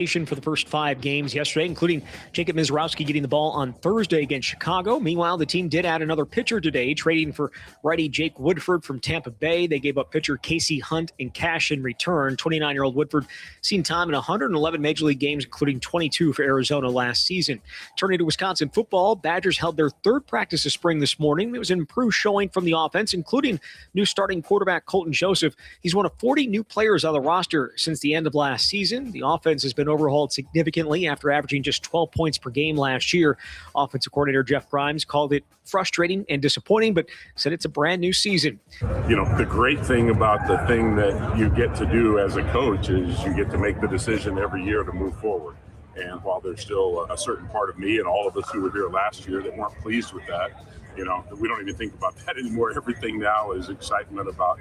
For the first 5 games yesterday, including Jacob Mizrowski getting the ball on Thursday against Chicago. Meanwhile, the team did add another pitcher today, trading for righty Jake Woodford from Tampa Bay. They gave up pitcher Casey Hunt in cash in return. 29-year-old Woodford seen time in 111 Major League games, including 22 for Arizona last season. Turning to Wisconsin football, Badgers held their third practice of spring this morning. It was an improved showing from the offense, including new starting quarterback Colton Joseph. He's one of 40 new players on the roster since the end of last season. The offense has been overhauled significantly after averaging just 12 points per game last year. Offensive coordinator Jeff Grimes called it frustrating and disappointing, but said it's a brand new season. You know, the great thing about the thing that you get to do as a coach is you get to make the decision every year to move forward. And while there's still a certain part of me and all of us who were here last year that weren't pleased with that, you know, we don't even think about that anymore. Everything now is excitement about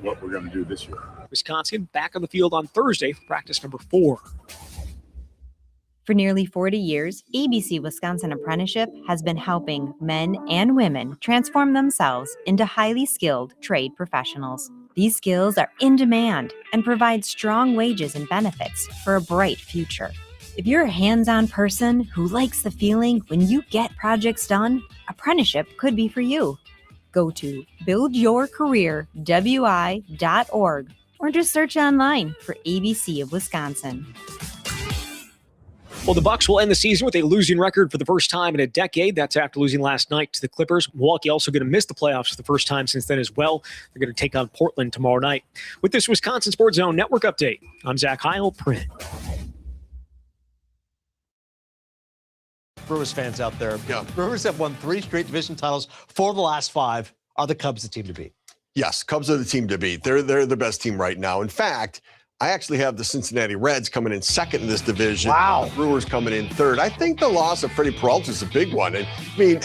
what we're going to do this year. Wisconsin back on the field on Thursday for practice number 4. For nearly 40 years, ABC Wisconsin Apprenticeship has been helping men and women transform themselves into highly skilled trade professionals. These skills are in demand and provide strong wages and benefits for a bright future. If you're a hands-on person who likes the feeling when you get projects done, apprenticeship could be for you. Go to buildyourcareerwi.org or just search online for ABC of Wisconsin. Well, the Bucks will end the season with a losing record for the first time in a decade. That's after losing last night to the Clippers. Milwaukee also going to miss the playoffs for the first time since then as well. They're going to take on Portland tomorrow night. With this Wisconsin Sports Zone Network update, I'm Zach Heil, Print. Brewers fans out there. Yeah. Brewers have won 3 straight division titles. 4 of the last 5. Are the Cubs the team to beat? Yes, Cubs are the team to beat. They're the best team right now. In fact, I actually have the Cincinnati Reds coming in second in this division. Wow. Brewers coming in third. I think the loss of Freddie Peralta is a big one. And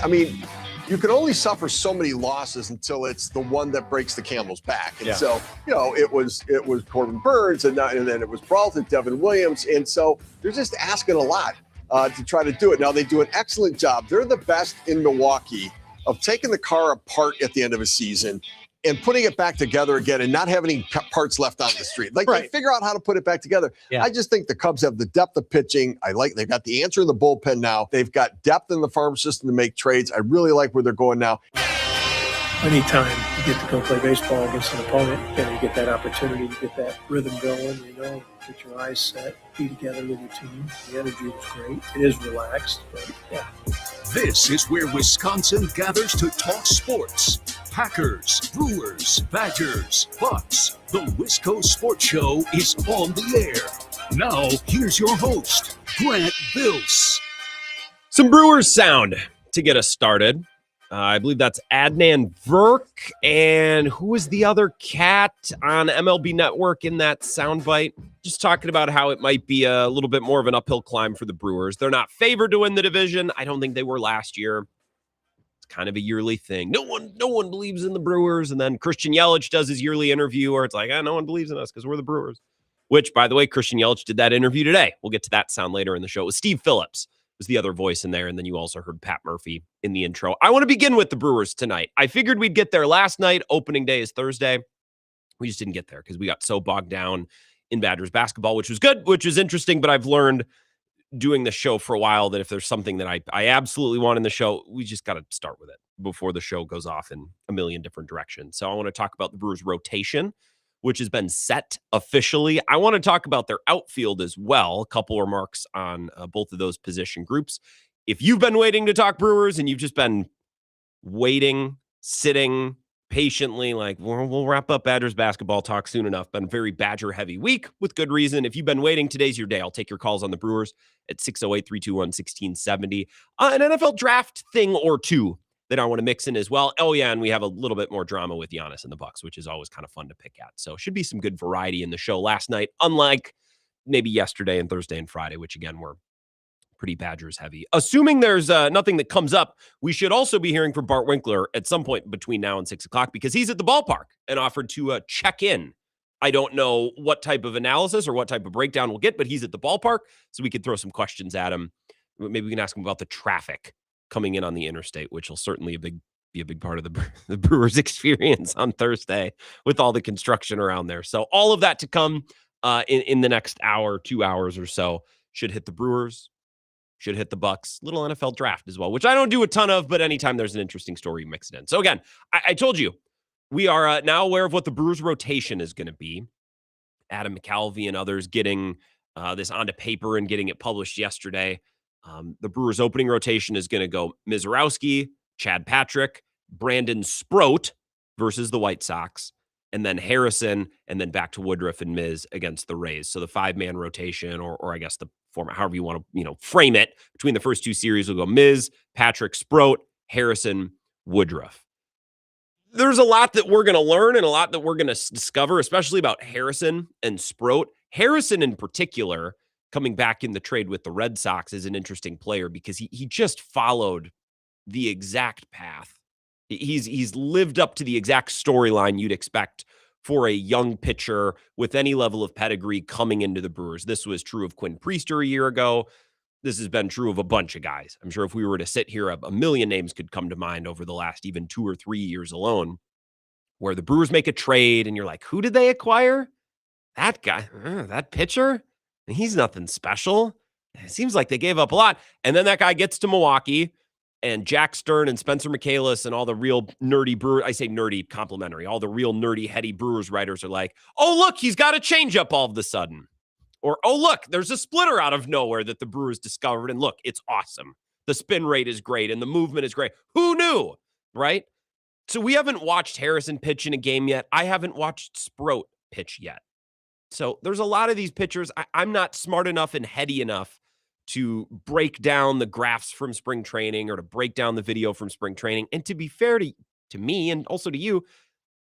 I mean, you can only suffer so many losses until it's the one that breaks the camel's back. And so, you know, it was Corbin Burns and then it was Peralta, Devin Williams. And so they're just asking a lot to try to do it. Now, they do an excellent job. They're the best in Milwaukee of taking the car apart at the end of a season and putting it back together again and not having any parts left on the street. Like, they figure out how to put it back together. Yeah. I just think the Cubs have the depth of pitching. They've got the answer in the bullpen now. They've got depth in the farm system to make trades. I really like where they're going now. Anytime you get to go play baseball against an opponent, you get that opportunity to get that rhythm going, get your eyes set, be together with your team. The energy is great. It is relaxed, but yeah. This is where Wisconsin gathers to talk sports. Packers, Brewers, Badgers, Bucks. The Wisco Sports Show is on the air. Now, here's your host, Grant Bills. Some Brewers sound to get us started. I believe that's Adnan Virk. And who is the other cat on MLB Network in that soundbite? Just talking about how it might be a little bit more of an uphill climb for the Brewers. They're not favored to win the division. I don't think they were last year. It's kind of a yearly thing. No one believes in the Brewers. And then Christian Yelich does his yearly interview where it's like, no one believes in us because we're the Brewers. Which, by the way, Christian Yelich did that interview today. We'll get to that sound later in the show. It was Steve Phillips was the other voice in there. And then you also heard Pat Murphy in the intro. I want to begin with the Brewers tonight. I figured we'd get there last night. Opening day is Thursday. We just didn't get there because we got so bogged down in Badgers basketball, which was good, which was interesting. But I've learned doing the show for a while that if there's something that I absolutely want in the show, we just got to start with it before the show goes off in a million different directions. So I want to talk about the Brewers rotation, which has been set officially. I want to talk about their outfield as well. A couple remarks on both of those position groups. If you've been waiting to talk Brewers and you've just been waiting, sitting patiently, like we'll wrap up Badgers basketball talk soon enough. Been a very Badger heavy week with good reason. If you've been waiting, today's your day. I'll take your calls on the Brewers at 608-321-1670. An NFL draft thing or two that I want to mix in as well. Oh yeah, and we have a little bit more drama with Giannis and the Bucks, which is always kind of fun to pick at. So should be some good variety in the show last night, unlike maybe yesterday and Thursday and Friday, which again were pretty Badgers heavy. Assuming there's nothing that comes up, we should also be hearing from Bart Winkler at some point between now and 6 o'clock because he's at the ballpark and offered to check in. I don't know what type of analysis or what type of breakdown we'll get, but he's at the ballpark, so we could throw some questions at him. Maybe we can ask him about the traffic coming in on the interstate, which will certainly be a big part of the Brewers experience on Thursday with all the construction around there. So all of that to come. in the next hour, 2 hours or so. Should hit the Brewers, should hit the Bucks. Little NFL draft as well, which I don't do a ton of, but anytime there's an interesting story, mix it in. So again, I told you, we are now aware of what the Brewers rotation is going to be. Adam McCalvey and others getting this onto paper and getting it published yesterday. The Brewers opening rotation is going to go Mizorowski, Chad Patrick, Brandon Sproat versus the White Sox, and then Harrison, and then back to Woodruff and Miz against the Rays. So the 5-man rotation, or I guess the format, however you want to frame it, between the first two series will go Miz, Patrick, Sproat, Harrison, Woodruff. There's a lot that we're going to learn and a lot that we're going to discover, especially about Harrison and Sproat. Harrison in particular, coming back in the trade with the Red Sox, is an interesting player because he just followed the exact path. He's lived up to the exact storyline you'd expect for a young pitcher with any level of pedigree coming into the Brewers. This was true of Quinn Priester a year ago. This has been true of a bunch of guys. I'm sure if we were to sit here, a million names could come to mind over the last even 2 or 3 years alone, where the Brewers make a trade and you're like, who did they acquire? That guy, that pitcher? He's nothing special. It seems like they gave up a lot. And then that guy gets to Milwaukee, and Jack Stern and Spencer Michaelis and all the real nerdy Brewers, I say nerdy complimentary, all the real nerdy, heady Brewers writers are like, oh, look, he's got a changeup all of a sudden. Or, oh, look, there's a splitter out of nowhere that the Brewers discovered. And look, it's awesome. The spin rate is great and the movement is great. Who knew, right? So we haven't watched Harrison pitch in a game yet. I haven't watched Sproat pitch yet. So there's a lot of these pitchers. I'm not smart enough and heady enough to break down the graphs from spring training or to break down the video from spring training. And to be fair to me and also to you,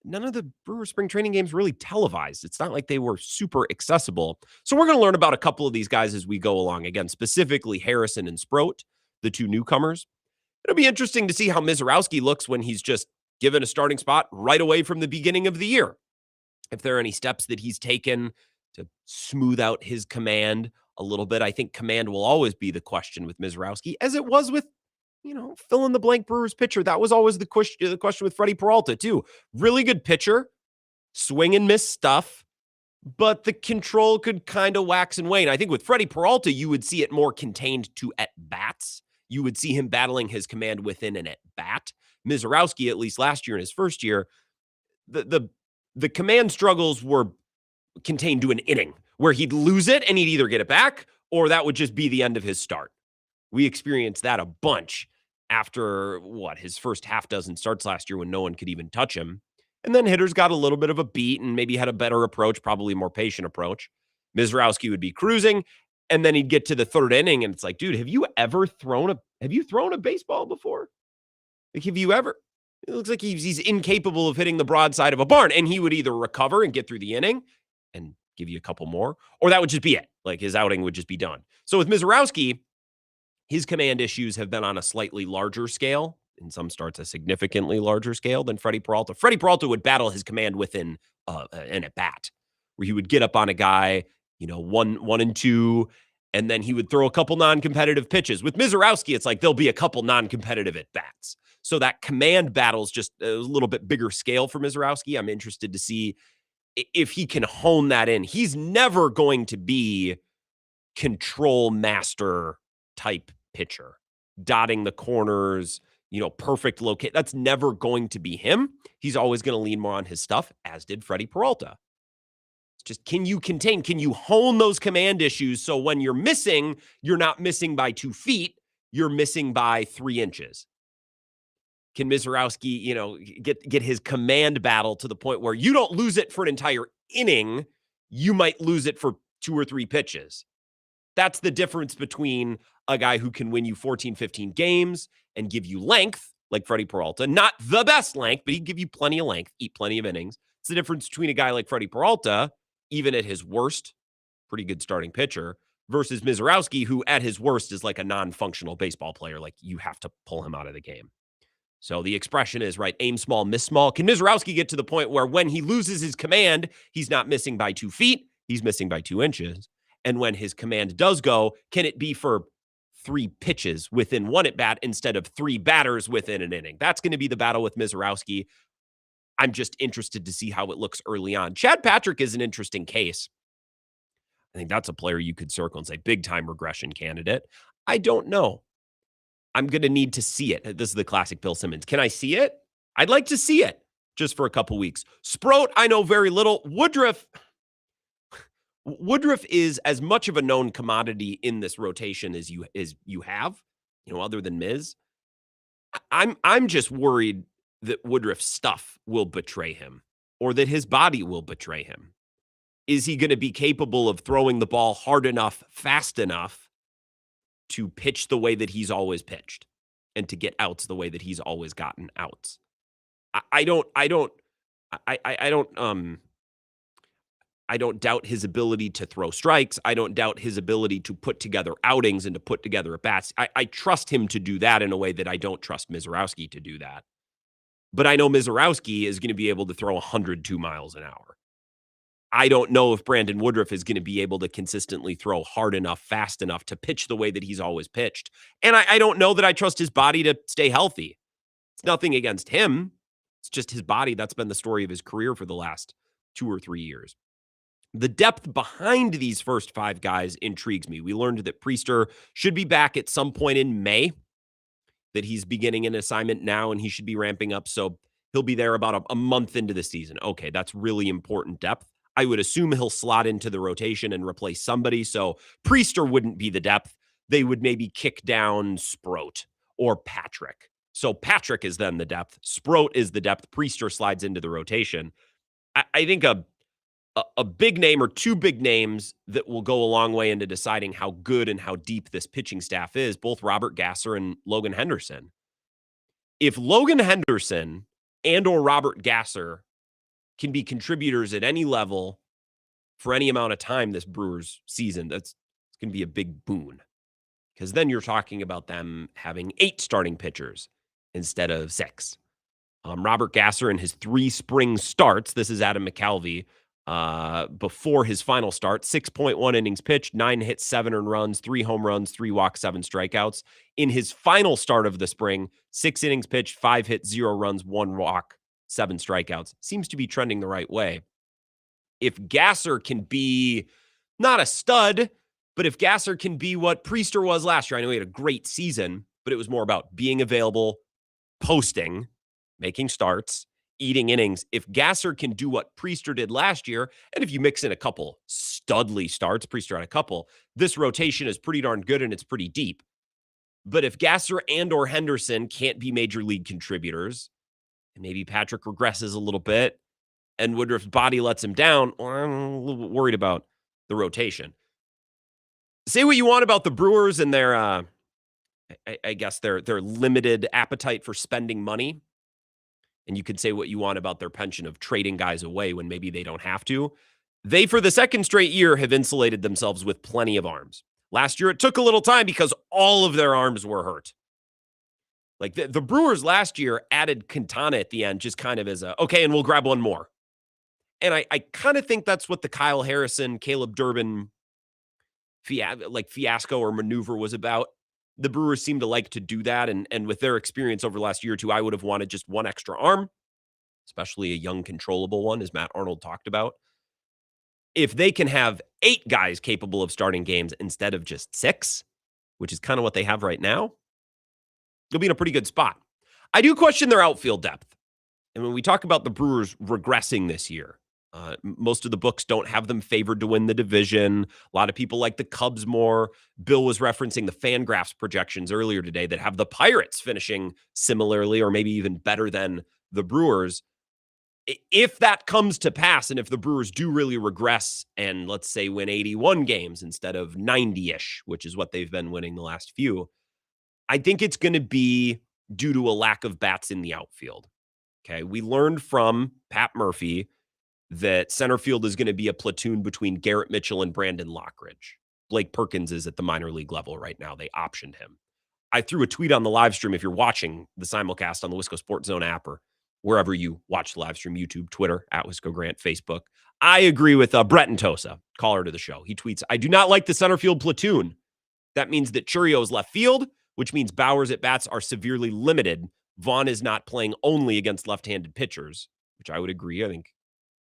none of the Brewers spring training games really televised. It's not like they were super accessible. So we're going to learn about a couple of these guys as we go along. Again, specifically Harrison and Sproat, the two newcomers. It'll be interesting to see how Mizorowski looks when he's just given a starting spot right away from the beginning of the year. If there are any steps that he's taken to smooth out his command a little bit. I think command will always be the question with Mizorowski, as it was with, fill in the blank Brewers pitcher. That was always the question with Freddie Peralta too. Really good pitcher, swing and miss stuff, but the control could kind of wax and wane. I think with Freddie Peralta, you would see it more contained to at-bats. You would see him battling his command within an at-bat. Mizorowski, at least last year in his first year, the command struggles were contained to an inning where he'd lose it and he'd either get it back or that would just be the end of his start. We experienced that a bunch after his first half dozen starts last year when no one could even touch him. And then hitters got a little bit of a beat and maybe had a better approach, probably more patient approach. Mizorowski would be cruising and then he'd get to the third inning and it's like, dude, have you thrown a baseball before? Like, have you ever? It looks like he's incapable of hitting the broadside of a barn, and he would either recover and get through the inning and give you a couple more, or that would just be it. Like his outing would just be done. So with Mizorowski, his command issues have been on a slightly larger scale, in some starts a significantly larger scale than Freddie Peralta. Freddie Peralta would battle his command within an at-bat, where he would get up on a guy, 1 and 2, and then he would throw a couple non-competitive pitches. With Mizorowski, it's like there'll be a couple non-competitive at-bats. So that command battle is just a little bit bigger scale for Mizorowski. I'm interested to see if he can hone that in. He's never going to be control master type pitcher, dotting the corners, perfect locate. That's never going to be him. He's always going to lean more on his stuff, as did Freddie Peralta. It's just, can you hone those command issues so when you're missing, you're not missing by 2 feet, you're missing by 3 inches. Can Mizorowski, get his command battle to the point where you don't lose it for an entire inning, you might lose it for 2 or 3 pitches. That's the difference between a guy who can win you 14, 15 games and give you length, like Freddie Peralta, not the best length, but he'd give you plenty of length, eat plenty of innings. It's the difference between a guy like Freddie Peralta, even at his worst, pretty good starting pitcher, versus Mizorowski, who at his worst is like a non-functional baseball player. Like you have to pull him out of the game. So the expression is, right, aim small, miss small. Can Mizorowski get to the point where when he loses his command, he's not missing by 2 feet, he's missing by 2 inches? And when his command does go, can it be for 3 pitches within 1 at-bat instead of 3 batters within an inning? That's going to be the battle with Mizorowski. I'm just interested to see how it looks early on. Chad Patrick is an interesting case I think that's a player you could circle and say big-time regression candidate. I don't know. I'm going to need to see it. This is the classic Bill Simmons. Can I see it? I'd like to see it just for a couple weeks. Sproat, I know very little. Woodruff is as much of a known commodity in this rotation as you have, other than Miz. I'm just worried that Woodruff's stuff will betray him or that his body will betray him. Is he going to be capable of throwing the ball hard enough, fast enough to pitch the way that he's always pitched and to get outs the way that he's always gotten outs? I don't doubt his ability to throw strikes. I don't doubt his ability to put together outings and to put together at bats. I trust him to do that in a way that I don't trust Mizorowski to do that. But I know Mizorowski is going to be able to throw 102 miles an hour. I don't know if Brandon Woodruff is going to be able to consistently throw hard enough, fast enough to pitch the way that he's always pitched. And I don't know that I trust his body to stay healthy. It's nothing against him. It's just his body. That's been the story of his career for the last 2 or 3 years. The depth behind these first 5 guys intrigues me. We learned that Priester should be back at some point in May, that he's beginning an assignment now and he should be ramping up. So he'll be there about a month into the season. Okay, that's really important depth. I would assume he'll slot into the rotation and replace somebody. So Priester wouldn't be the depth. They would maybe kick down Sproat or Patrick. So Patrick is then the depth. Sproat is the depth. Priester slides into the rotation. I think a big name or 2 big names that will go a long way into deciding how good and how deep this pitching staff is, both Robert Gasser and Logan Henderson. If Logan Henderson and or Robert Gasser can be contributors at any level for any amount of time this Brewers season, it's going to be a big boon. Because then you're talking about them having 8 starting pitchers instead of 6. Robert Gasser in his 3 spring starts, this is Adam McCalvey, before his final start, 6.1 innings pitched, 9 hits, 7 earned runs, 3 home runs, 3 walks, 7 strikeouts. In his final start of the spring, 6 innings pitched, 5 hits, 0 runs, 1 walk, 7 strikeouts. Seems to be trending the right way. If Gasser can be not a stud, but if Gasser can be what Priester was last year, I know he had a great season, but it was more about being available, posting, making starts, eating innings. If Gasser can do what Priester did last year, and if you mix in a couple studly starts, Priester had a couple, this rotation is pretty darn good and it's pretty deep. But if Gasser and or Henderson can't be major league contributors, and maybe Patrick regresses a little bit, and Woodruff's body lets him down, well, I'm a little bit worried about the rotation. Say what you want about the Brewers and their, I guess their limited appetite for spending money. And you could say what you want about their penchant of trading guys away when maybe they don't have to. They, for the second straight year, have insulated themselves with plenty of arms. Last year, it took a little time because all of their arms were hurt. Like the Brewers last year added Quintana at the end, just kind of as okay, and we'll grab one more. And I kind of think that's what the Kyle Harrison, Caleb Durbin fiasco or maneuver was about. The Brewers seem to like to do that. And with their experience over the last year or two, I would have wanted just one extra arm, especially a young, controllable one, as Matt Arnold talked about. If they can have 8 guys capable of starting games instead of just 6, which is kind of what they have right now, they'll be in a pretty good spot. I do question their outfield depth. And when we talk about the Brewers regressing this year, most of the books don't have them favored to win the division. A lot of people like the Cubs more. Bill was referencing the Fangraphs projections earlier today that have the Pirates finishing similarly or maybe even better than the Brewers. If that comes to pass, and if the Brewers do really regress and let's say win 81 games instead of 90-ish, which is what they've been winning the last few, I think it's going to be due to a lack of bats in the outfield. Okay, we learned from Pat Murphy that center field is going to be a platoon between Garrett Mitchell and Brandon Lockridge. Blake Perkins is at the minor league level right now. They optioned him. I threw a tweet on the live stream if you're watching the simulcast on the Wisco Sports Zone app or wherever you watch the live stream, YouTube, Twitter, at Wisco Grant, Facebook. I agree with Brett and Tosa, caller to the show. He tweets, I do not like the center field platoon. That means that Churio is left field, which means Bauer's at bats are severely limited. Vaughn is not playing only against left-handed pitchers, which I would agree. I think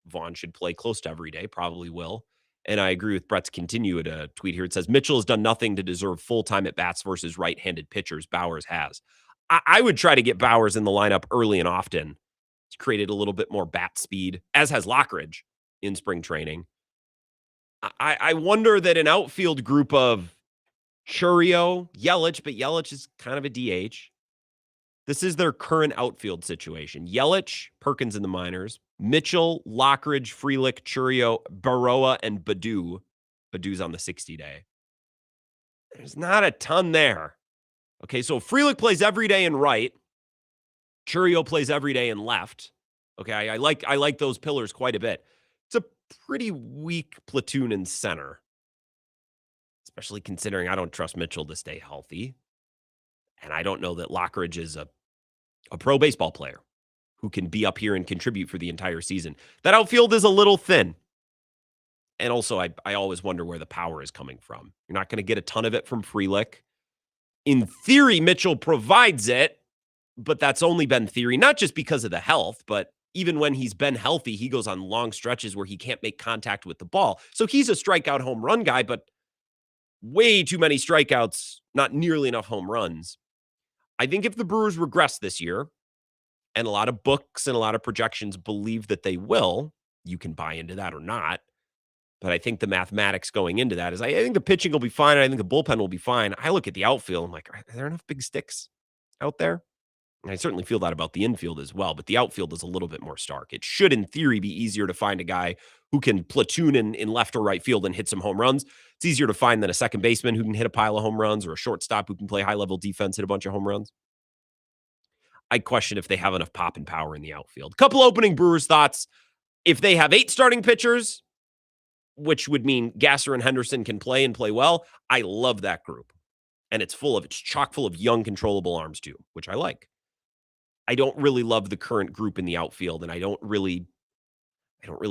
Vaughn should play close to every day, probably will. And I agree with Brett's continued tweet here. It says, Mitchell has done nothing to deserve full-time at-bats versus right-handed pitchers. Bowers has. I would try to get Bowers in the lineup early and often. He's created a little bit more bat speed, as has Lockridge in spring training. I wonder that an outfield group of Churio, Yelich, but Yelich is kind of a DH. This is their current outfield situation. Yelich, Perkins in the minors, Mitchell, Lockridge, Frelick, Churio, Baroa, and Badu. Badu's on the 60-day. There's not a ton there. Okay, so Frelick plays every day in right. Churio plays every day in left. Okay, I like those pillars quite a bit. It's a pretty weak platoon in center, especially considering I don't trust Mitchell to stay healthy. And I don't know that Lockridge is a pro baseball player who can be up here and contribute for the entire season. That outfield is a little thin. And also, I always wonder where the power is coming from. You're not going to get a ton of it from Frelick. In theory, Mitchell provides it, but that's only been theory, not just because of the health, but even when he's been healthy, he goes on long stretches where he can't make contact with the ball. So he's a strikeout home run guy, but way too many strikeouts, not nearly enough home runs. I think if the Brewers regress this year, and a lot of books and a lot of projections believe that they will, you can buy into that or not. But I think the mathematics going into that is I think the pitching will be fine. I think the bullpen will be fine. I look at the outfield. I'm like, are there enough big sticks out there? And I certainly feel that about the infield as well. But the outfield is a little bit more stark. It should, in theory, be easier to find a guy who can platoon in left or right field and hit some home runs. It's easier to find than a second baseman who can hit a pile of home runs or a shortstop who can play high-level defense, hit a bunch of home runs. I question if they have enough pop and power in the outfield. Couple opening Brewers thoughts. If they have 8 starting pitchers, which would mean Gasser and Henderson can play and play well, I love that group. And it's chock full of young, controllable arms too, which I like. I don't really love the current group in the outfield, and I don't really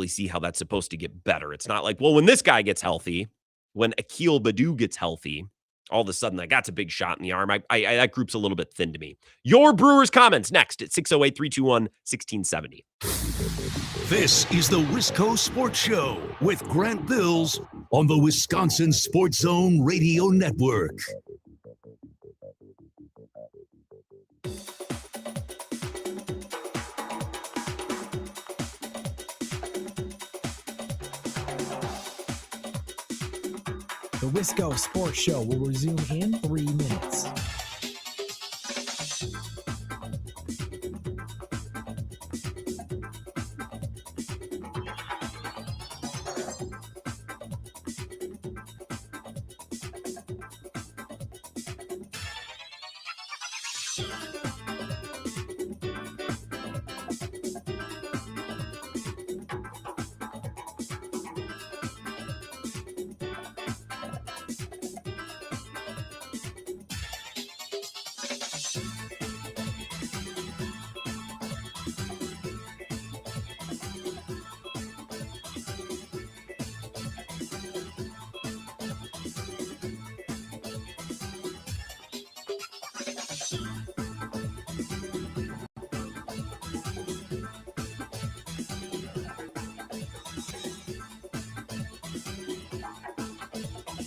see how that's supposed to get better. It's not like, well, when this guy gets healthy, when Akil Baddoo gets healthy, all of a sudden that's a big shot in the arm. That group's a little bit thin to me. Your Brewers comments next at 608-321-1670. This is the Wisco Sports Show with Grant Bills on the Wisconsin Sports Zone Radio Network. The Wisco Sports Show will resume in 3 minutes.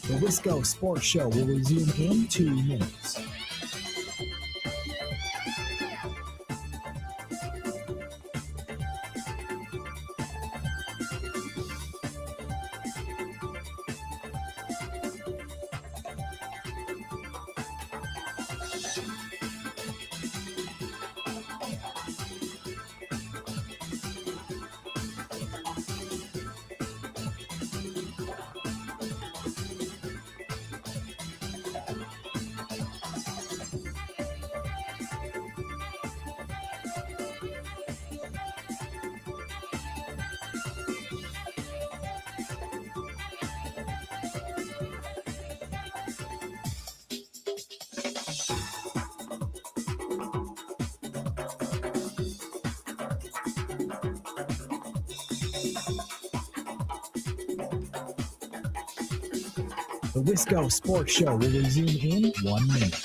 The Wisco Sports Show will resume in 2 minutes. The Wisco Sports Show will resume in 1 minute.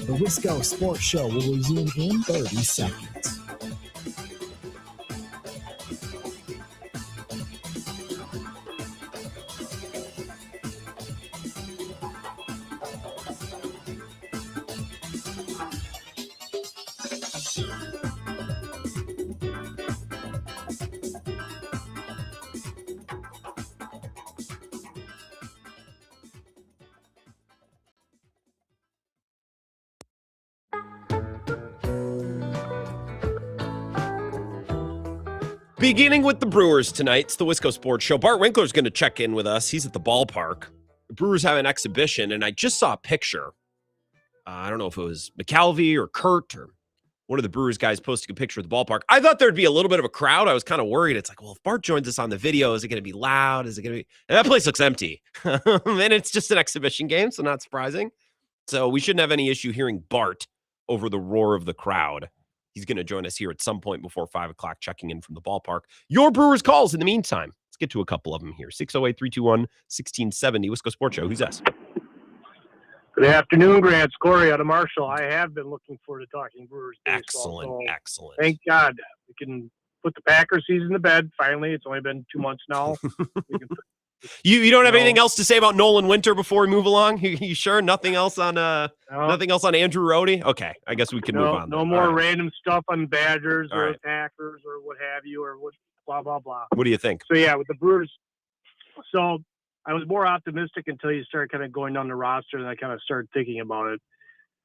The Wisco Sports Show will resume in 30 seconds. Beginning with the Brewers tonight, it's the Wisco Sports Show. Bart Winkler is going to check in with us. He's at the ballpark. The Brewers have an exhibition, and I just saw a picture. I don't know if it was McCalvey or Kurt or one of the Brewers guys posting a picture of the ballpark. I thought there'd be a little bit of a crowd. I was kind of worried. It's like, well, if Bart joins us on the video, is it going to be loud? Is it going to be? And that place looks empty. And it's just an exhibition game, so not surprising. So we shouldn't have any issue hearing Bart over the roar of the crowd. He's going to join us here at some point before 5 o'clock, checking in from the ballpark. Your Brewers calls in the meantime. Let's get to a couple of them here. 608-321-1670, Wisco Sports Show. Who's this? Good afternoon, Grant. It's Corey out of Marshall. I have been looking forward to talking Brewers baseball. Excellent. Thank God. We can put the Packers season to bed, finally. It's only been 2 months now. You don't have anything else to say about Nolan Winter before we move along? You sure? Nothing else on nothing else on Andrew Rohde? Okay, I guess we can move on. No more random stuff on Badgers or Packers or what have you, or what blah blah blah. What do you think? So yeah, with the Brewers. So I was more optimistic until you started kind of going down the roster, and I kind of started thinking about it.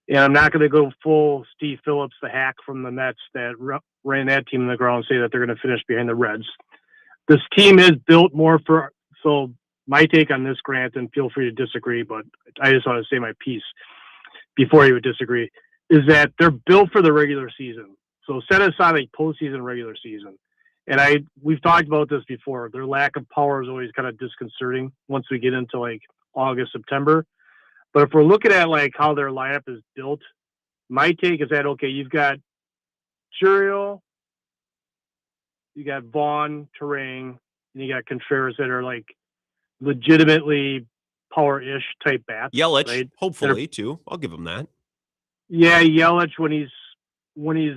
And I'm not going to go full Steve Phillips, the hack from the Mets that ran that team in the ground, and say that they're going to finish behind the Reds. This team is built more for. So my take on this, Grant, and feel free to disagree, but I just want to say my piece before you would disagree, is that they're built for the regular season. So set aside a postseason, regular season. And we've talked about this before. Their lack of power is always kind of disconcerting once we get into like August, September. But if we're looking at like how their lineup is built, my take is that, okay, you've got Churiel, you got Vaughn, Terang, and you got Contreras that are like legitimately power-ish type bats. Yelich, right? hopefully, too. I'll give him that. Yeah, Yelich when he's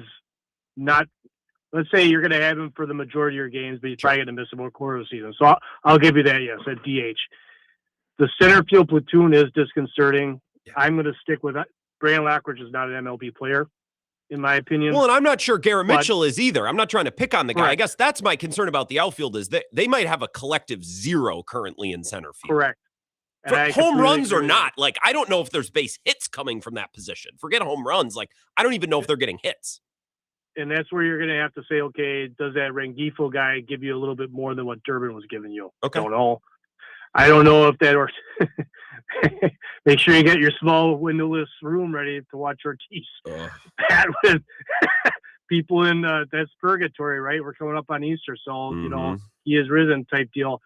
not. Let's say you're going to have him for the majority of your games, but he's probably going to miss about a quarter of the season. So I'll give you that. Yes, at DH. The center field platoon is disconcerting. Yeah. I'm going to stick with that. Brandon Lockridge is not an MLB player, in my opinion. Well, and I'm not sure Garrett Mitchell is either. I'm not trying to pick on the guy. Correct. I guess that's my concern about the outfield is that they might have a collective 0 currently in center field. Correct. And home runs or not, like, I don't know if there's base hits coming from that position. Forget home runs. Like, I don't even know if they're getting hits. And that's where you're going to have to say, okay, does that Rengifo guy give you a little bit more than what Durbin was giving you? Okay. I don't know if that, or make sure you get your small windowless room ready to watch Ortiz. That with people in that's purgatory, right? We're coming up on Easter, so you know he is risen type deal.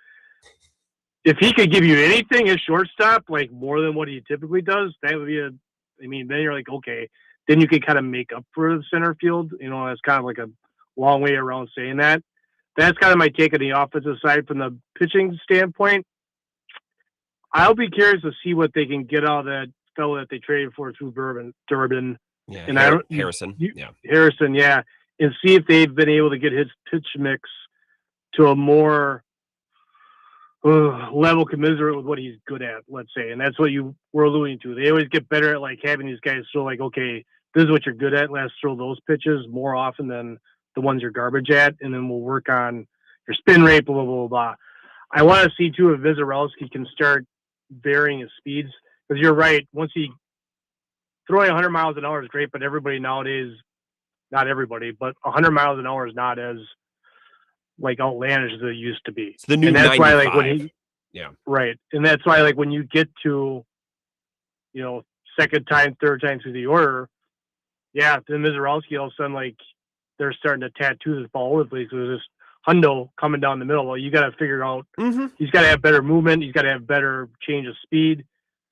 If he could give you anything as shortstop, like more than what he typically does, that would be then you're like, okay, then you could kind of make up for the center field. You know, that's kind of like a long way around saying that. That's kind of my take on the offensive side. From the pitching standpoint, I'll be curious to see what they can get out of that fellow that they traded for through Durbin. Yeah, and Harrison. Harrison, yeah. And see if they've been able to get his pitch mix to a more level commensurate with what he's good at, let's say. And that's what you were alluding to. They always get better at like having these guys throw like, okay, this is what you're good at. Let's throw those pitches more often than the ones you're garbage at. And then we'll work on your spin rate, blah, blah, blah, blah. I want to see too if Vizarelski can start varying his speeds, because you're right. Once he throwing 100 miles an hour is great, but everybody nowadays, not everybody, but 100 miles an hour is not as like outlandish as it used to be. It's the new and that's 95. why, like right, and that's why like when you get to, you know, second time, third time through the order, then Vizarelski all of a sudden like they're starting to tattoo this ball over the place. There's this hundo coming down the middle. Well, you got to figure out he's got to have better movement. He's got to have better change of speed.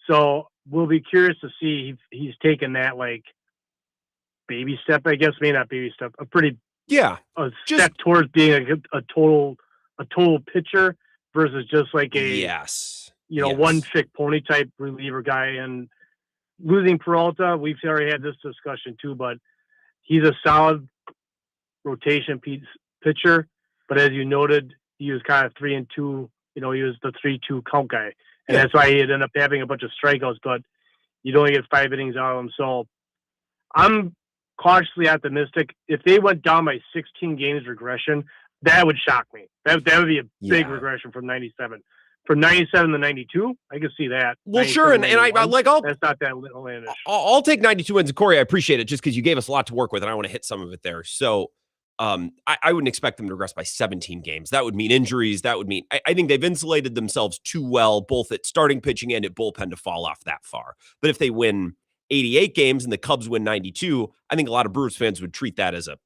So we'll be curious to see if he's taken that like baby step, I guess, maybe not baby step, a pretty step towards being a total pitcher versus just like a one trick pony type reliever guy. And losing Peralta, we've already had this discussion too, but he's a solid rotation pitcher. But as you noted, he was kind of 3-2. You know, he was the 3-2 count guy, and that's why he ended up having a bunch of strikeouts. But you'd only get 5 innings out of him. So I'm cautiously optimistic. If they went down by 16 games regression, that would shock me. That would be a big regression from 97. From 97 to 92, I can see that. Well, sure, and I like that's not that outlandish. I'll take 92 wins. And Corey, I appreciate it just because you gave us a lot to work with, and I want to hit some of it there. So I wouldn't expect them to regress by 17 games. That would mean injuries. That would mean I think they've insulated themselves too well, both at starting pitching and at bullpen, to fall off that far. But if they win 88 games and the Cubs win 92, I think a lot of Brewers fans would treat that as a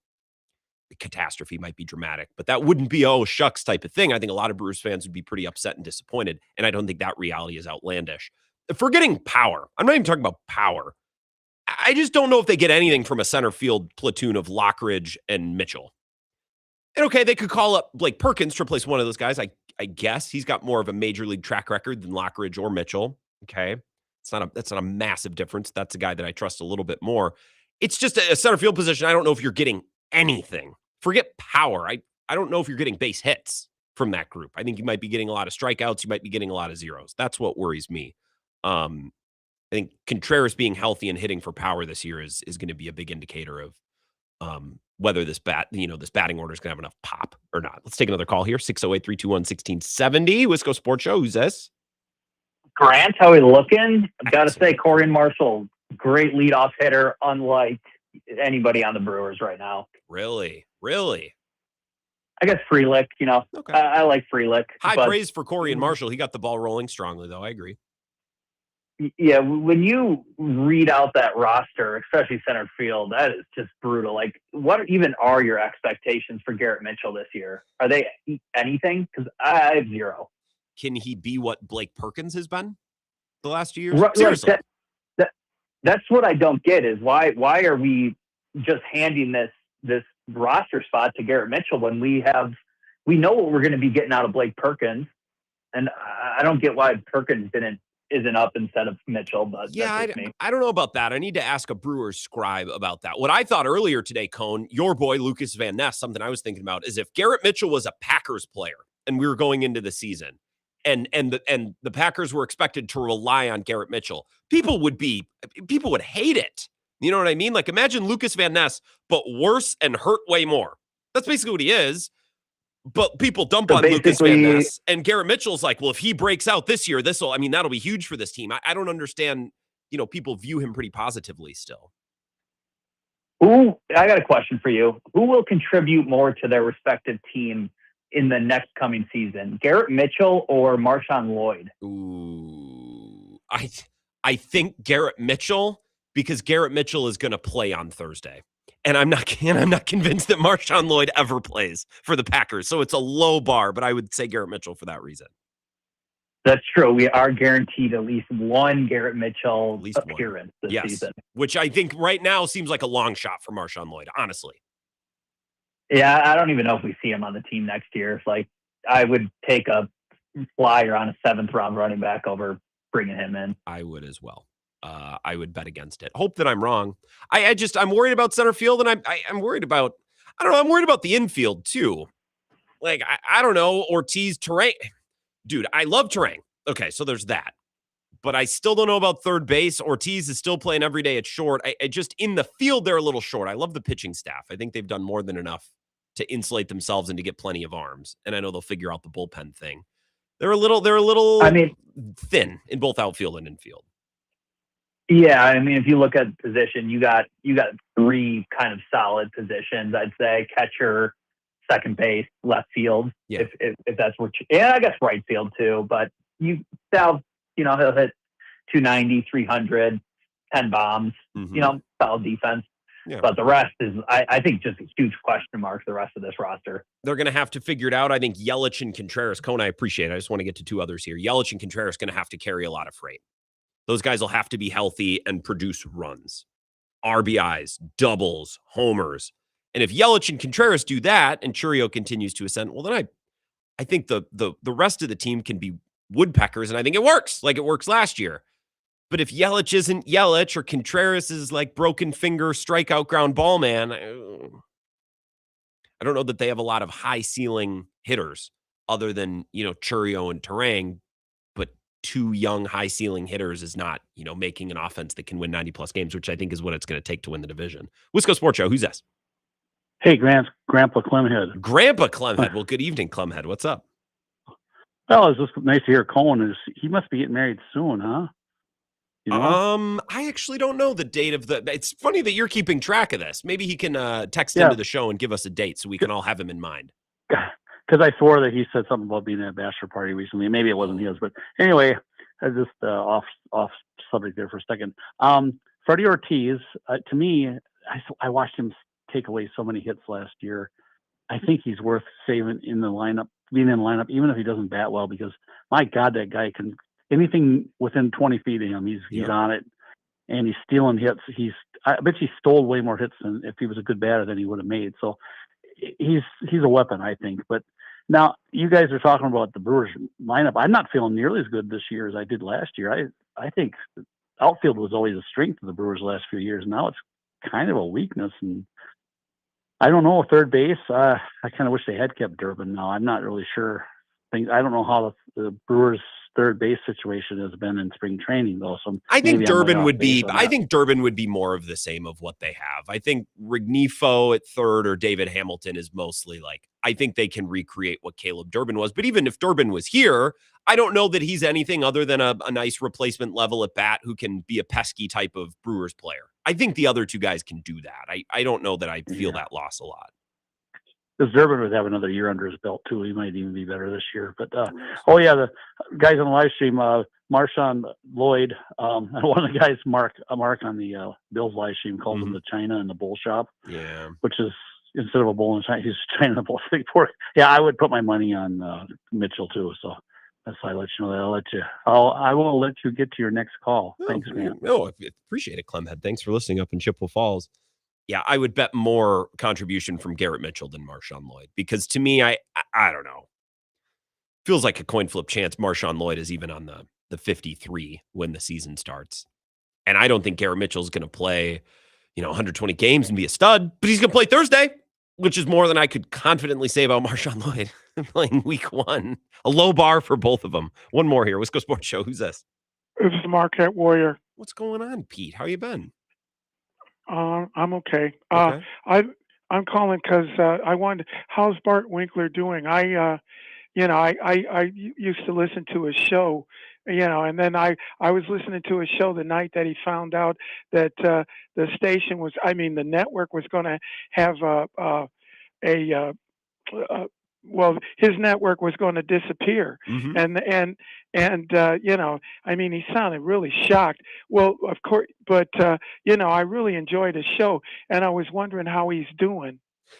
catastrophe. Might be dramatic, but that wouldn't be oh shucks type of thing. I think a lot of Brewers fans would be pretty upset and disappointed, and I don't think that reality is outlandish. Forgetting power, I'm not even talking about power. I just don't know if they get anything from a center field platoon of Lockridge and Mitchell. And okay, they could call up Blake Perkins to replace one of those guys. I guess he's got more of a major league track record than Lockridge or Mitchell. Okay, that's not a massive difference. That's a guy that I trust a little bit more. It's just a center field position. I don't know if you're getting anything. Forget power. I don't know if you're getting base hits from that group. I think you might be getting a lot of strikeouts. You might be getting a lot of zeros. That's what worries me. I think Contreras being healthy and hitting for power this year is going to be a big indicator of whether this batting order is going to have enough pop or not. Let's take another call here. 608-321-1670. Wisco Sports Show. Who's this? Grant, how are we looking? I've got to say, Corey Marshall, great leadoff hitter, unlike anybody on the Brewers right now. Really? I guess Frelick, Okay. I like Frelick. High praise for Corey and Marshall. He got the ball rolling strongly, though. I agree. Yeah, when you read out that roster, especially center field, that is just brutal. Like, what even are your expectations for Garrett Mitchell this year? Are they anything? Because I have zero. Can he be what Blake Perkins has been the last 2 years? Right, Seriously. That's what I don't get is why are we just handing this roster spot to Garrett Mitchell when we know what we're going to be getting out of Blake Perkins, and I don't get why Perkins isn't up instead of Mitchell. But yeah, I don't know about that. I need to ask a Brewers scribe about that. What I thought earlier today, Cone, your boy Lucas Van Ness, something I was thinking about is if Garrett Mitchell was a Packers player and we were going into the season, and the Packers were expected to rely on Garrett Mitchell, people would hate it. You know what I mean? Like, imagine Lucas Van Ness, but worse and hurt way more. That's basically what he is. But people dump on Lucas Van Ness, and Garrett Mitchell's like, well, if he breaks out this year, that'll be huge for this team. I don't understand. People view him pretty positively still. I got a question for you. Who will contribute more to their respective team in the next coming season, Garrett Mitchell or Marshawn Lloyd? Ooh, I think Garrett Mitchell, because Garrett Mitchell is going to play on Thursday. And I'm not convinced that Marshawn Lloyd ever plays for the Packers. So it's a low bar, but I would say Garrett Mitchell for that reason. That's true. We are guaranteed at least one Garrett Mitchell appearance this season. Which I think right now seems like a long shot for Marshawn Lloyd, honestly. Yeah, I don't even know if we see him on the team next year. Like, I would take a flyer on a 7th round running back over bringing him in. I would as well. I would bet against it. Hope that I'm wrong. I'm worried about center field, and I'm worried about, I'm worried about the infield too. Like, I don't know, Ortiz, Terrain. Dude, I love Terrain. Okay, so there's that. But I still don't know about third base. Ortiz is still playing every day at short. I just, in the field, they're a little short. I love the pitching staff. I think they've done more than enough to insulate themselves and to get plenty of arms. And I know they'll figure out the bullpen thing. They're a little thin in both outfield and infield. Yeah, I mean, if you look at position, you got 3 kind of solid positions. I'd say catcher, second base, left field. Yeah. If that's what I guess right field too. But you have, he'll hit 290, 300, 10 bombs. Mm-hmm. Solid defense. Yeah. But the rest is, I think, just a huge question mark for the rest of this roster. They're going to have to figure it out. I think Yelich and Contreras, Cone, I appreciate it. I just want to get to 2 others here. Yelich and Contreras going to have to carry a lot of freight. Those guys will have to be healthy and produce runs, RBIs, doubles, homers. And if Yelich and Contreras do that and Churio continues to ascend, well, then I think the rest of the team can be woodpeckers, and I think it works like it works last year. But if Yelich isn't Yelich or Contreras is like broken finger strikeout ground ball man, I don't know that they have a lot of high ceiling hitters other than, Churio and Terang. But two young high ceiling hitters is not, making an offense that can win 90 plus games, which I think is what it's going to take to win the division. Wisco Sports Show. Who's this? Hey, Grandpa Clemhead. Grandpa Clemhead. Well, good evening, Clemhead. What's up? Well, it's just nice to hear Cohen he must be getting married soon, huh? I actually don't know the date of it's funny that you're keeping track of this. Maybe he can text into the show and give us a date so we can all have him in mind. Because I swore that he said something about being at a bachelor party recently. Maybe it wasn't his, but anyway, I just off subject there for a second. Freddie Ortiz, to me, I watched him take away so many hits last year. I think he's worth saving in the lineup, being in the lineup, even if he doesn't bat well, because my God, that guy can. Anything within 20 feet of him, he's on it, and he's stealing hits. I bet he stole way more hits than if he was a good batter than he would have made. So he's a weapon, I think. But now you guys are talking about the Brewers lineup. I'm not feeling nearly as good this year as I did last year. I think the outfield was always a strength of the Brewers the last few years. Now it's kind of a weakness, and I don't know. Third base, I kind of wish they had kept Durbin. Now I'm not really sure. I don't know how the Brewers' third base situation has been in spring training, though. So I think Durbin would be. I think Durbin would be more of the same of what they have. I think Rignifo at third or David Hamilton is mostly like. I think they can recreate what Caleb Durbin was. But even if Durbin was here, I don't know that he's anything other than a nice replacement level at bat who can be a pesky type of Brewers player. I think the other two guys can do that. I don't know that I feel that loss a lot. Because Durbin would have another year under his belt too. He might even be better this year. But the guys on the live stream, Marshawn Lloyd, and one of the guys, Mark on the Bills live stream called him the China and the Bull Shop. Yeah, which is instead of a bull in China, he's China and the Bull. Yeah, I would put my money on Mitchell too. So that's why I let you know that. I will let you get to your next call. Thanks, man. No, I appreciate it, Clemhead. Thanks for listening up in Chippewa Falls. Yeah, I would bet more contribution from Garrett Mitchell than Marshawn Lloyd because to me, I don't know. Feels like a coin flip chance Marshawn Lloyd is even on the 53 when the season starts. And I don't think Garrett Mitchell is going to play, 120 games and be a stud, but he's going to play Thursday, which is more than I could confidently say about Marshawn Lloyd playing week 1. A low bar for both of them. One more here. Wisco Sports Show. Who's this? This is Marquette Warrior. What's going on, Pete? How you been? I'm okay. Okay. I'm calling because I wanted. How's Bart Winkler doing? I used to listen to his show, and then I was listening to his show the night that he found out that the station was, the network was going to have his network was going to disappear. Mm-hmm. He sounded really shocked. Well, of course, but I really enjoyed his show, and I was wondering how he's doing.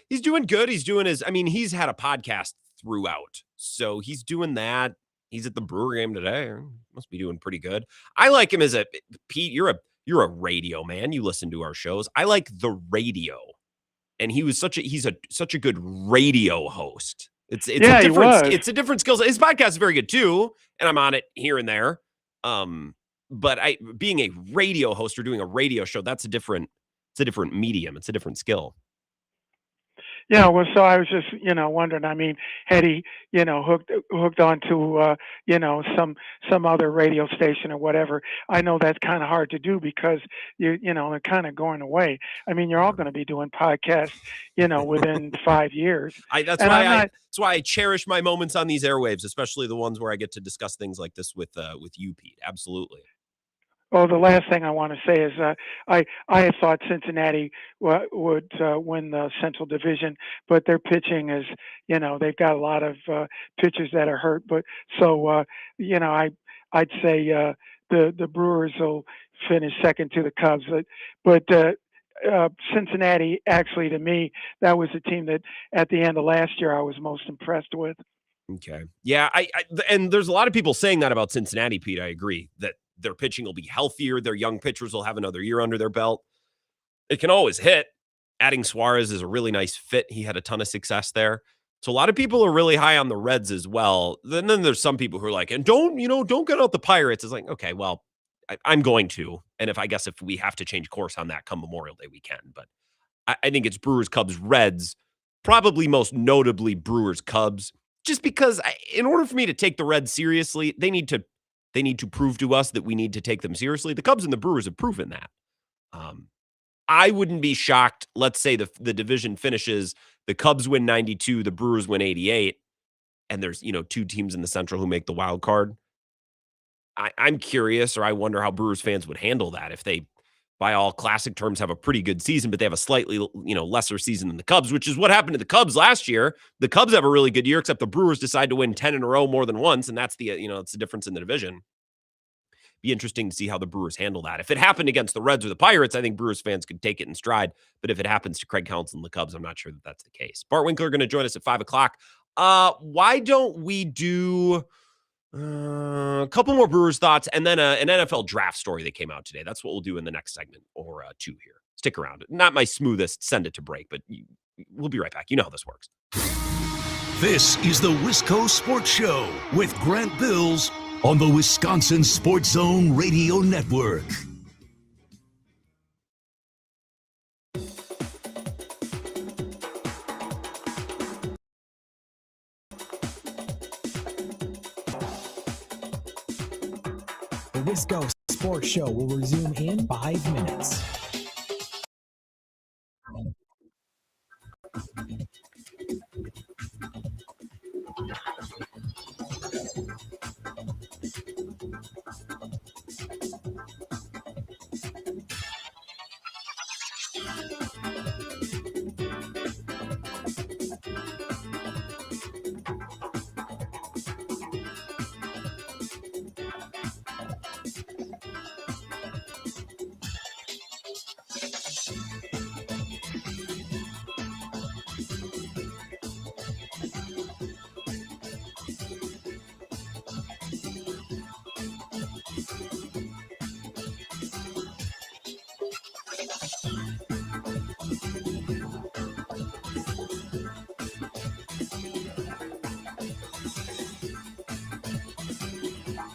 He's doing good. He's doing he's had a podcast throughout, so he's doing that. He's at the Brewer game today. Must be doing pretty good. I like him as Pete. You're a radio man. You listen to our shows. I like the radio. And he was such a good radio host. It's a different skill set. His podcast is very good too, and I'm on it here and there. But being a radio host or doing a radio show, it's a different medium. It's a different skill. Yeah, well, so I was just, wondering. Had he, hooked onto, some other radio station or whatever. I know that's kind of hard to do because they're kind of going away. You're all going to be doing podcasts, within 5 years. That's why I cherish my moments on these airwaves, especially the ones where I get to discuss things like this with you, Pete. Absolutely. Oh, the last thing I want to say is I had thought Cincinnati would win the Central Division, but their pitching is, they've got a lot of pitchers that are hurt. But so, I'd say the Brewers will finish second to the Cubs. But Cincinnati, actually, to me, that was a team that at the end of last year I was most impressed with. Okay. Yeah, and there's a lot of people saying that about Cincinnati, Pete. I agree that their pitching will be healthier. Their young pitchers will have another year under their belt. It can always hit. Adding Suarez is a really nice fit. He had a ton of success there. So a lot of people are really high on the Reds as well. Then there's some people who are like, and don't get out the Pirates. It's like, okay, well, I'm going to. And if we have to change course on that come Memorial Day, we can. But I think it's Brewers, Cubs, Reds, probably most notably Brewers, Cubs, just because in order for me to take the Reds seriously, they need to prove to us that we need to take them seriously. The Cubs and the Brewers have proven that. I wouldn't be shocked. Let's say the division finishes, the Cubs win 92, the Brewers win 88, and there's, two teams in the Central who make the wild card. I'm curious, or I wonder how Brewers fans would handle that if they, by all classic terms, have a pretty good season, but they have a slightly, lesser season than the Cubs, which is what happened to the Cubs last year. The Cubs have a really good year, except the Brewers decide to win 10 in a row more than once, and that's it's the difference in the division. Be interesting to see how the Brewers handle that. If it happened against the Reds or the Pirates, I think Brewers fans could take it in stride. But if it happens to Craig Counsell and the Cubs, I'm not sure that that's the case. Bart Winkler going to join us at 5 o'clock. Why don't we do a couple more Brewers thoughts and then an NFL draft story that came out today? That's what we'll do in the next segment or two here. Stick around. Not my smoothest send it to break, but we'll be right back. You know how this works. This is the Wisco Sports Show with Grant Bills on the Wisconsin Sports Zone Radio Network. The Wisco Sports Show will resume in 5 minutes.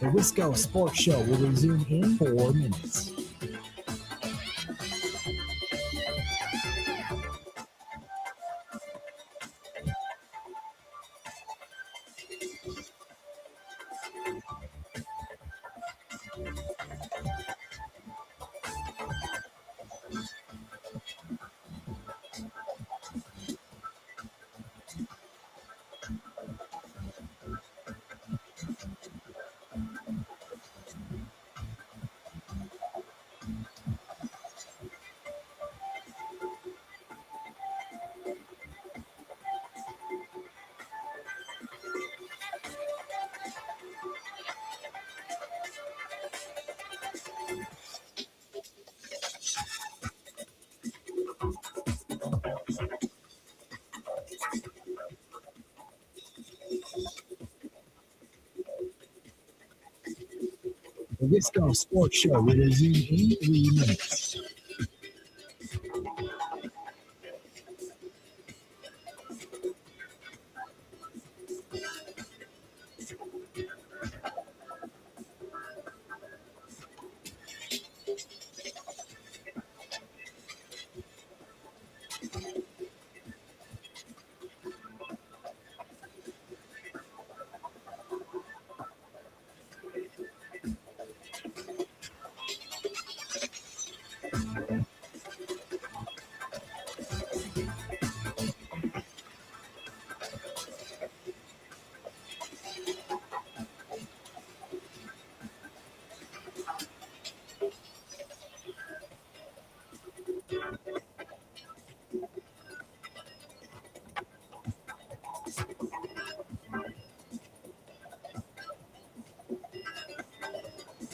The Wisco Sports Show will resume in 4 minutes. The Wisco Sports Show will resume in 3 minutes.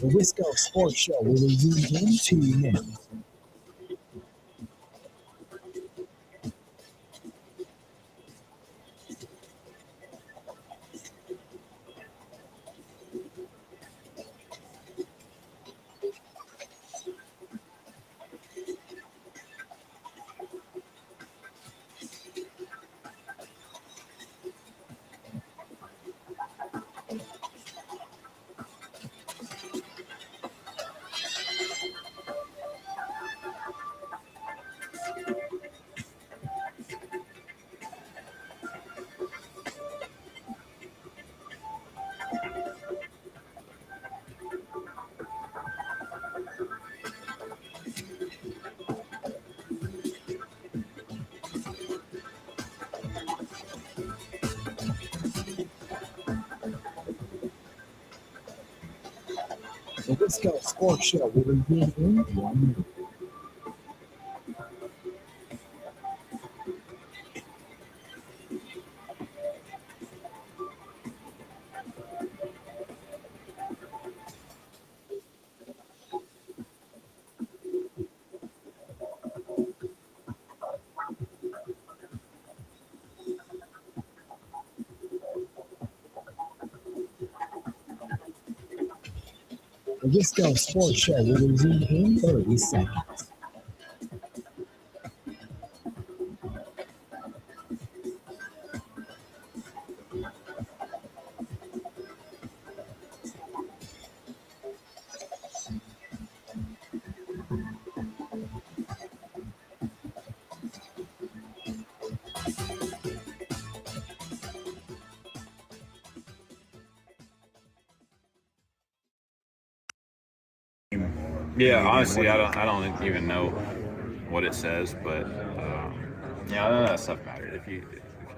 The Wisco Sports Show will resume in 2 minutes. Wisco Sports Show will begin in 1 minute. The Wisco Sports Show will resume in 30 seconds. Yeah, honestly, I don't even know what it says, but none of that stuff matters. If it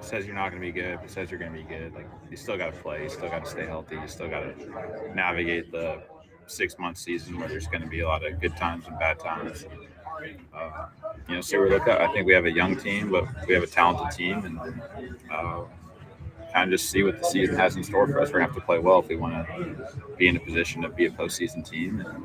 says you're not going to be good, if it says you're going to be good, like you still got to play, you still got to stay healthy, you still got to navigate the 6-month season where there's going to be a lot of good times and bad times. So we look at. I think we have a young team, but we have a talented team, and kind of just see what the season has in store for us. We're going to have to play well if we want to be in a position to be a postseason team, and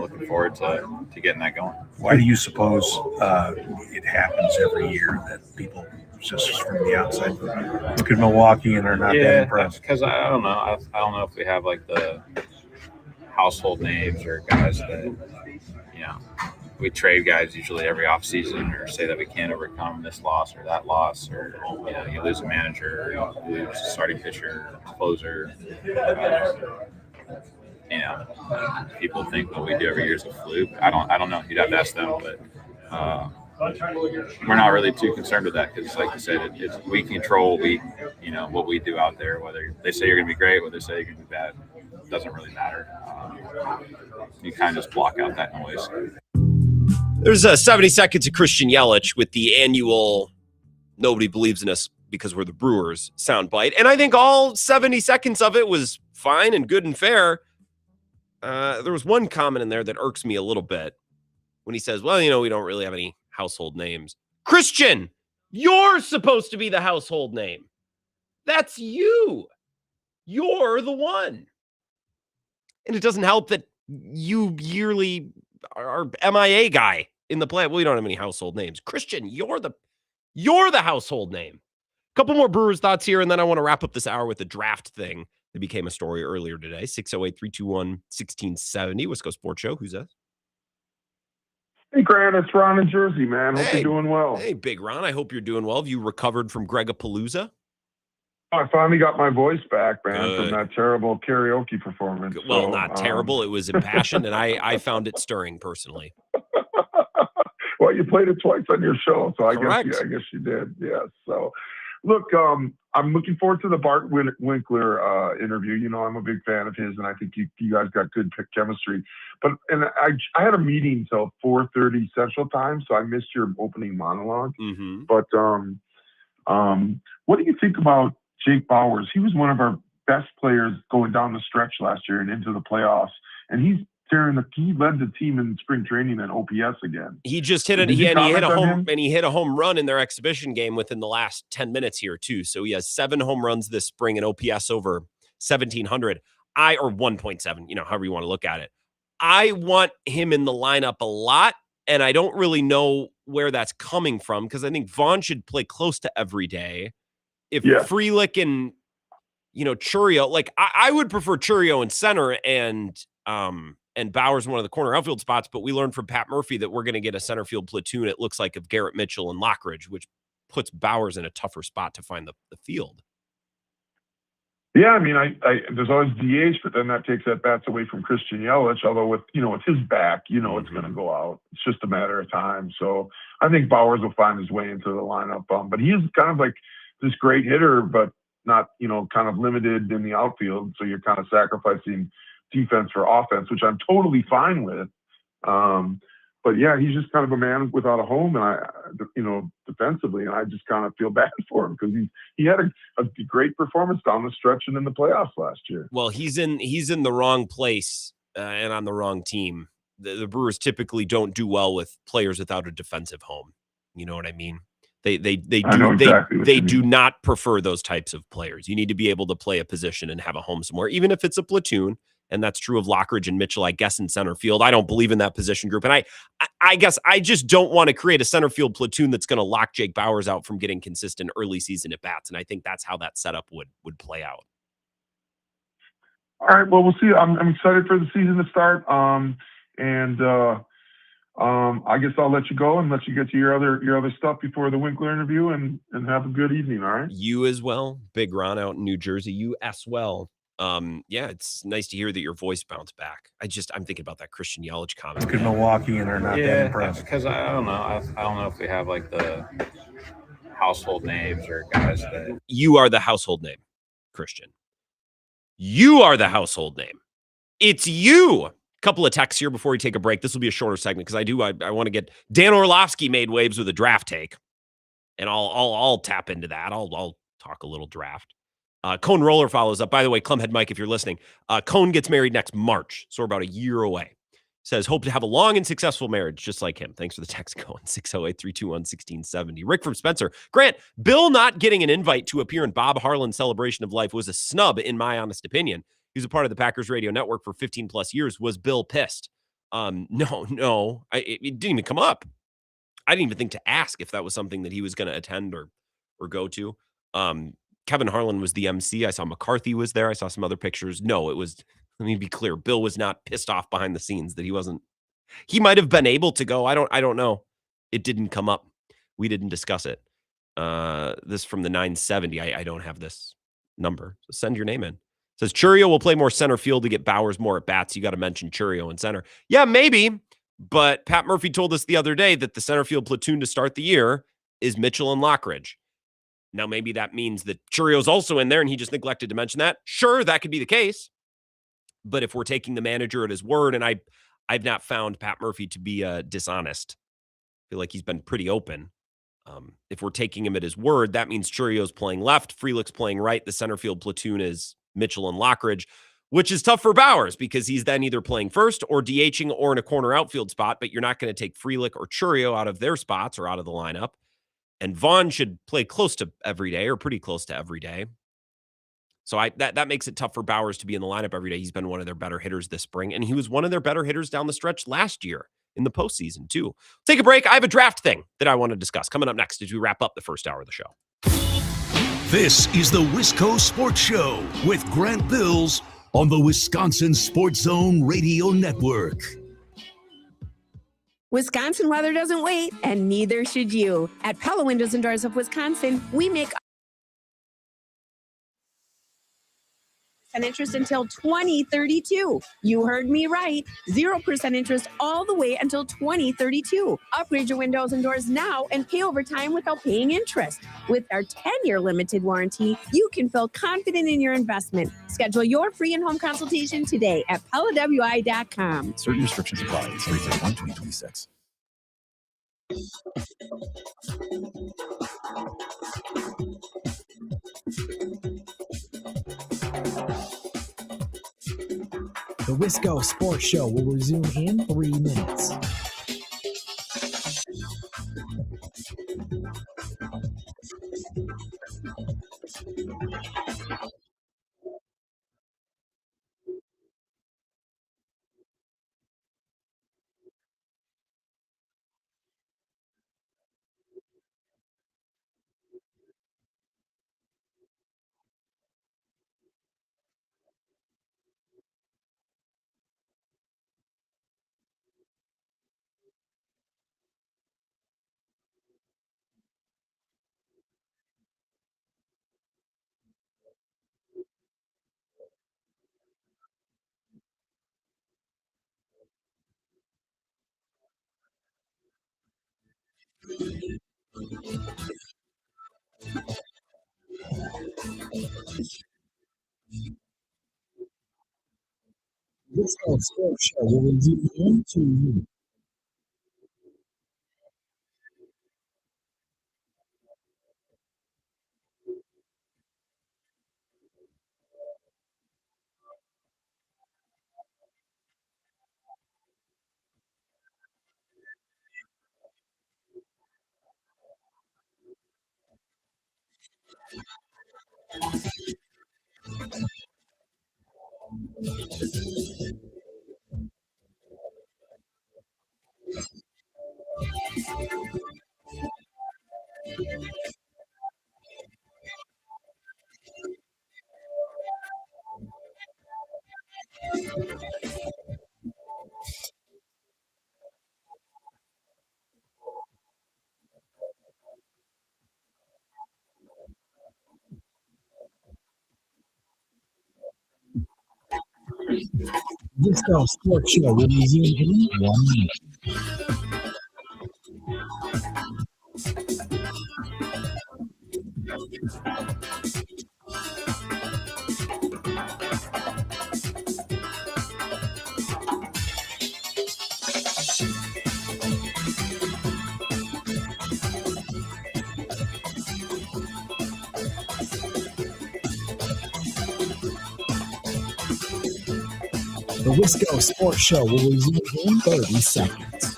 looking forward to getting that going. Why do you suppose it happens every year that people just from the outside look at Milwaukee and are not that impressed? Because I don't know. I don't know if we have like the household names or guys that we trade guys usually every offseason or say that we can't overcome this loss or that loss, or you lose a manager, or you lose a starting pitcher, closer. People think what we do every year is a fluke. I don't know. You'd have to ask them, but we're not really too concerned with that because, like you said, it's we control what we do out there. Whether they say you're going to be great, whether they say you're going to be bad, it doesn't really matter. You kind of just block out that noise. There's 70 seconds of Christian Yelich with the annual "Nobody believes in us because we're the Brewers" soundbite, and I think all 70 seconds of it was fine and good and fair. There was one comment in there that irks me a little bit when he says, well, we don't really have any household names. Christian, you're supposed to be the household name. That's you. You're the one. And it doesn't help that you yearly are MIA guy in the play. Well, we don't have any household names. Christian, you're the household name. A couple more Brewers thoughts here, and then I want to wrap up this hour with the draft thing that became a story earlier today. 608-321-1670. Wisco Sports Show. Who's that? Hey, Grant, it's Ron in Jersey, man. Hope you're doing well. Hey, Big Ron. I hope you're doing well. Have you recovered from Gregapalooza? I finally got my voice back, man, from that terrible karaoke performance. Well, not terrible. It was impassioned, and I found it stirring personally. Well, you played it twice on your show, so I guess you did. Yes. So, look, I'm looking forward to the Bart Winkler interview. I'm a big fan of his, and I think you guys got good chemistry. But I had a meeting till 4:30 Central Time, so I missed your opening monologue. Mm-hmm. But what do you think about Jake Bauers? He was one of our best players going down the stretch last year and into the playoffs, and he led the team in spring training at OPS again. He just hit he hit a home run in their exhibition game within the last 10 minutes here too. So he has 7 home runs this spring and OPS over 1,700. Or 1.7, however you want to look at it. I want him in the lineup a lot, and I don't really know where that's coming from because I think Vaughn should play close to every day. If Frelick and Churio, like I would prefer Churio in center and Bauers one of the corner outfield spots, but we learned from Pat Murphy that we're going to get a center field platoon, it looks like, of Garrett Mitchell and Lockridge, which puts Bauers in a tougher spot to find the field. Yeah, I mean, there's always DH, but then that takes at bats away from Christian Yelich, although with his back, it's going to go out. It's just a matter of time. So I think Bauers will find his way into the lineup. But he is kind of like this great hitter, but not, kind of limited in the outfield. So you're kind of sacrificing defense for offense, which I'm totally fine with. But yeah, he's just kind of a man without a home, and defensively, and I just kind of feel bad for him because he had a great performance down the stretch and in the playoffs last year. Well, he's in the wrong place and on the wrong team, the Brewers typically don't do well with players without a defensive home. You know what I mean? They do not prefer those types of players. You need to be able to play a position and have a home somewhere, even if it's a platoon. And that's true of Lockridge and Mitchell, I guess, in center field. I don't believe in that position group. And I guess I just don't want to create a center field platoon that's going to lock Jake Bauers out from getting consistent early season at bats. And I think that's how that setup would play out. All right. Well, we'll see. I'm excited for the season to start. I guess I'll let you go and let you get to your other stuff before the Winkler interview, and have a good evening. All right. You as well. Big Ron out in New Jersey. You as well. Yeah, it's nice to hear that your voice bounced back. I'm thinking about that Christian Yelich comment. Look at Milwaukee, and they're not that impressed. Because I don't know. I don't know if we have like the household names or guys that. You are the household name, Christian. You are the household name. It's you. Couple of texts here before we take a break. This will be a shorter segment because I want to get Dan Orlovsky made waves with a draft take, and I'll tap into that. I'll talk a little draft. Cone Roller follows up. By the way, Clumhead Mike, if you're listening, Cone gets married next March, so we're about a year away. Says, hope to have a long and successful marriage, just like him. Thanks for the text, Cone. 608-321-1670. Rick from Spencer. Grant, Bill not getting an invite to appear in Bob Harlan's Celebration of Life was a snub, in my honest opinion. He was a part of the Packers radio network for 15 plus years. Was Bill pissed? No. It didn't even come up. I didn't even think to ask if that was something that he was going to attend or go to. Kevin Harlan was the MC. I saw McCarthy was there. I saw some other pictures. No, it was, let me be clear. Bill was not pissed off behind the scenes that he might have been able to go. I don't know. It didn't come up. We didn't discuss it. This from the 970. I don't have this number. So send your name in. It says Churio will play more center field to get Bauers more at bats. You got to mention Churio in center. Yeah, maybe. But Pat Murphy told us the other day that the center field platoon to start the year is Mitchell and Lockridge. Now, maybe that means that Churio's also in there and he just neglected to mention that. Sure, that could be the case. But if we're taking the manager at his word, and I've not found Pat Murphy to be dishonest. I feel like he's been pretty open. If we're taking him at his word, that means Churio's playing left, Frelick's playing right. The center field platoon is Mitchell and Lockridge, which is tough for Bauers because he's then either playing first or DHing or in a corner outfield spot, but you're not going to take Frelick or Churio out of their spots or out of the lineup. And Vaughn should play close to every day or pretty close to every day. So that makes it tough for Bauers to be in the lineup every day. He's been one of their better hitters this spring, and he was one of their better hitters down the stretch last year in the postseason too. Take a break. I have a draft thing that I want to discuss coming up next as we wrap up the first hour of the show. This is the Wisco Sports Show with Grant Bills on the Wisconsin Sports Zone Radio Network. Wisconsin weather doesn't wait, and neither should you. At Pella Windows and Doors of Wisconsin, we make interest until 2032. You heard me right. 0% interest all the way until 2032. Upgrade your windows and doors now and pay over time without paying interest. With our 10-year limited warranty, you can feel confident in your investment. Schedule your free in-home consultation today at PellaWI.com. Certain restrictions apply. 3/31/2026. The Wisco Sports Show will resume in 3 minutes. Wisco Sports Show will resume in 2 minutes. Wisco Sports Show will resume in 1 minute. The Wisco Sports Show will resume in 30 seconds.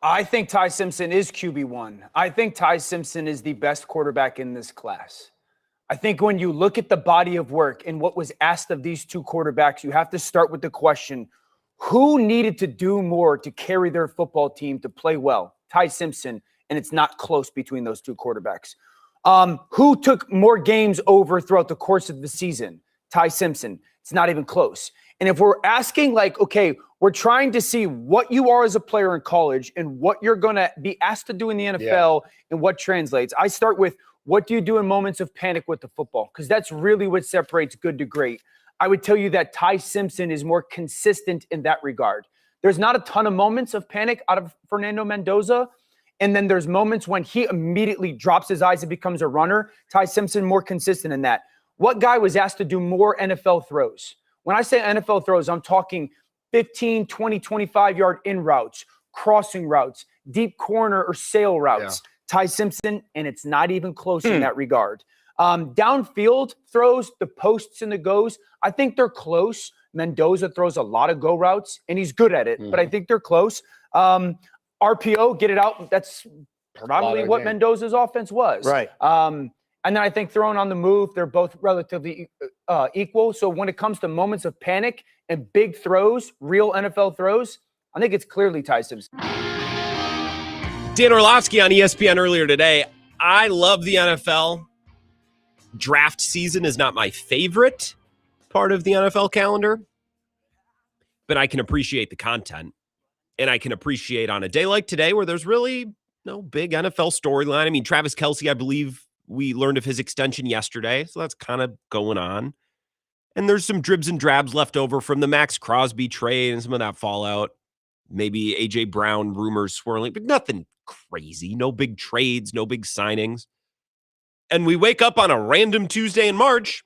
I think Ty Simpson is QB1. I think Ty Simpson is the best quarterback in this class. I think when you look at the body of work and what was asked of these two quarterbacks, you have to start with the question, who needed to do more to carry their football team to play well? Ty Simpson, and it's not close between those two quarterbacks. Who took more games over throughout the course of the season? Ty Simpson. It's not even close. And if we're asking, like, okay, we're trying to see what you are as a player in college and what you're going to be asked to do in the NFL and what translates. I start with, what do you do in moments of panic with the football? Because that's really what separates good to great. I would tell you that Ty Simpson is more consistent in that regard. There's not a ton of moments of panic out of Fernando Mendoza. And then there's moments when he immediately drops his eyes and becomes a runner. Ty Simpson more consistent in that. What guy was asked to do more NFL throws? When I say NFL throws, I'm talking 15, 20, 25-yard in routes, crossing routes, deep corner or sail routes. Ty Simpson, and it's not even close in that regard. Downfield throws, the posts and the goes, I think they're close. Mendoza throws a lot of go routes, and he's good at it, but I think they're close. RPO, get it out. That's predominantly what Mendoza's offense was. Right. And then I think throwing on the move, they're both relatively equal. So when it comes to moments of panic and big throws, real NFL throws, I think it's clearly Ty Simpson. Dan Orlovsky on ESPN earlier today. I love the NFL. Draft season is not my favorite part of the NFL calendar, but I can appreciate the content. And I can appreciate on a day like today where there's really no big NFL storyline. I mean, Travis Kelce, I believe we learned of his extension yesterday, so that's kind of going on. And there's some dribs and drabs left over from the Max Crosby trade and some of that fallout. Maybe A.J. Brown rumors swirling, but nothing crazy. No big trades, no big signings. And we wake up on a random Tuesday in March,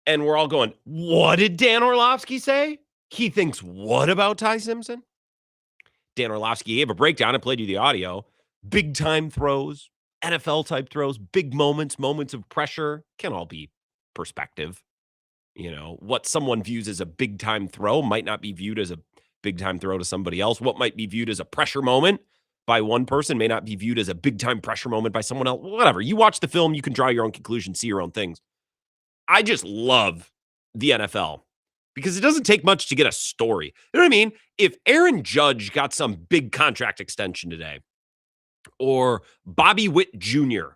and we're all going, what did Dan Orlovsky say? He thinks what about Ty Simpson? Dan Orlovsky gave a breakdown and played you the audio. Big-time throws, NFL-type throws, big moments, moments of pressure, can all be perspective. You know, what someone views as a big-time throw might not be viewed as a big-time throw to somebody else. What might be viewed as a pressure moment by one person may not be viewed as a big-time pressure moment by someone else. Whatever. You watch the film, you can draw your own conclusions, see your own things. I just love the NFL because it doesn't take much to get a story. You know what I mean? If Aaron Judge got some big contract extension today, or Bobby Witt Jr.,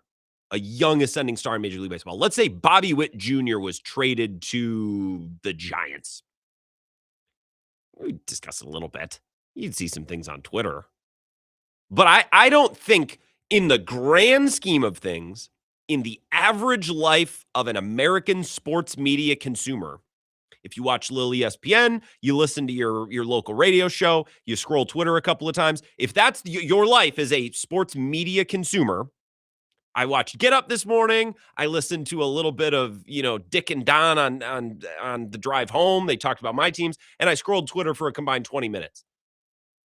a young ascending star in Major League Baseball. Let's say Bobby Witt Jr. was traded to the Giants. We discussed it a little bit. You'd see some things on Twitter. But I don't think in the grand scheme of things, in the average life of an American sports media consumer, if you watch Lil ESPN, you listen to your local radio show, you scroll Twitter a couple of times, if that's your life as a sports media consumer, I watched Get Up this morning. I listened to a little bit of, Dick and Don on the drive home. They talked about my teams, and I scrolled Twitter for a combined 20 minutes.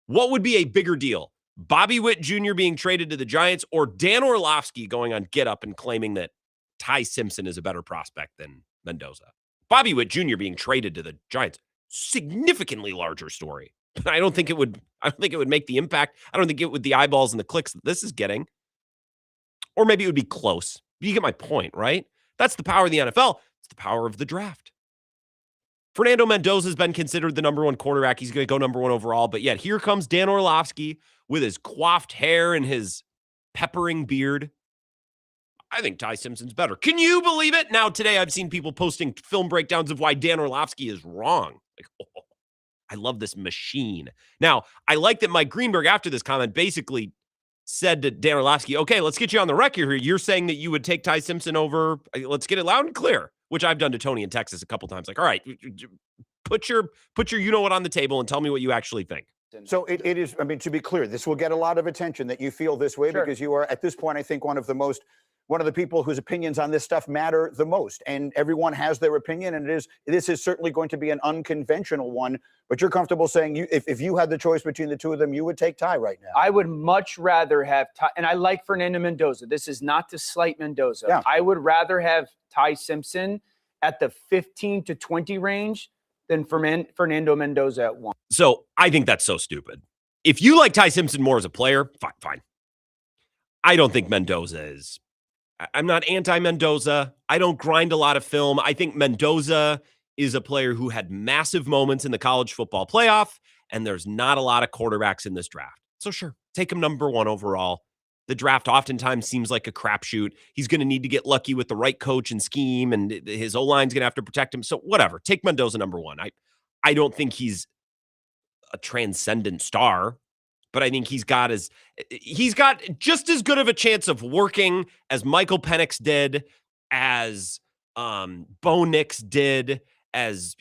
What would be a bigger deal? Bobby Witt Jr. being traded to the Giants or Dan Orlovsky going on Get Up and claiming that Ty Simpson is a better prospect than Mendoza? Bobby Witt Jr. being traded to the Giants, significantly larger story. I don't think it would make the impact. I don't think it would the eyeballs and the clicks that this is getting. Or maybe it would be close. You get my point, right? That's the power of the NFL. It's the power of the draft. Fernando Mendoza has been considered the number one quarterback. He's going to go number one overall. But yet here comes Dan Orlovsky with his coiffed hair and his peppering beard. I think Ty Simpson's better. Can you believe it? Now, today I've seen people posting film breakdowns of why Dan Orlovsky is wrong. Like, oh, I love this machine. Now, I like that Mike Greenberg, after this comment, basically said to Dan Orlovsky, okay, let's get you on the record here. You're saying that you would take Ty Simpson over. Let's get it loud and clear, which I've done to Tony in Texas a couple times. Like, all right, put your you-know-what on the table and tell me what you actually think. So it is, I mean, to be clear, this will get a lot of attention that you feel this way because you are, at this point, I think, one of the people whose opinions on this stuff matter the most. And everyone has their opinion, and this is certainly going to be an unconventional one. But you're comfortable saying if you had the choice between the two of them, you would take Ty right now. I would much rather have Ty, and I like Fernando Mendoza. This is not to slight Mendoza. Yeah. I would rather have Ty Simpson at the 15 to 20 range than Fernando Mendoza at 1. So I think that's so stupid. If you like Ty Simpson more as a player, fine. I don't think Mendoza is. I'm not anti-Mendoza. I don't grind a lot of film. I think Mendoza is a player who had massive moments in the college football playoff, and there's not a lot of quarterbacks in this draft. So sure, take him number one overall. The draft oftentimes seems like a crapshoot. He's going to need to get lucky with the right coach and scheme, and his O-line's going to have to protect him. So whatever, take Mendoza number one. I don't think he's a transcendent star, but I think he's got just as good of a chance of working as Michael Penix did, as Bo Nix did, as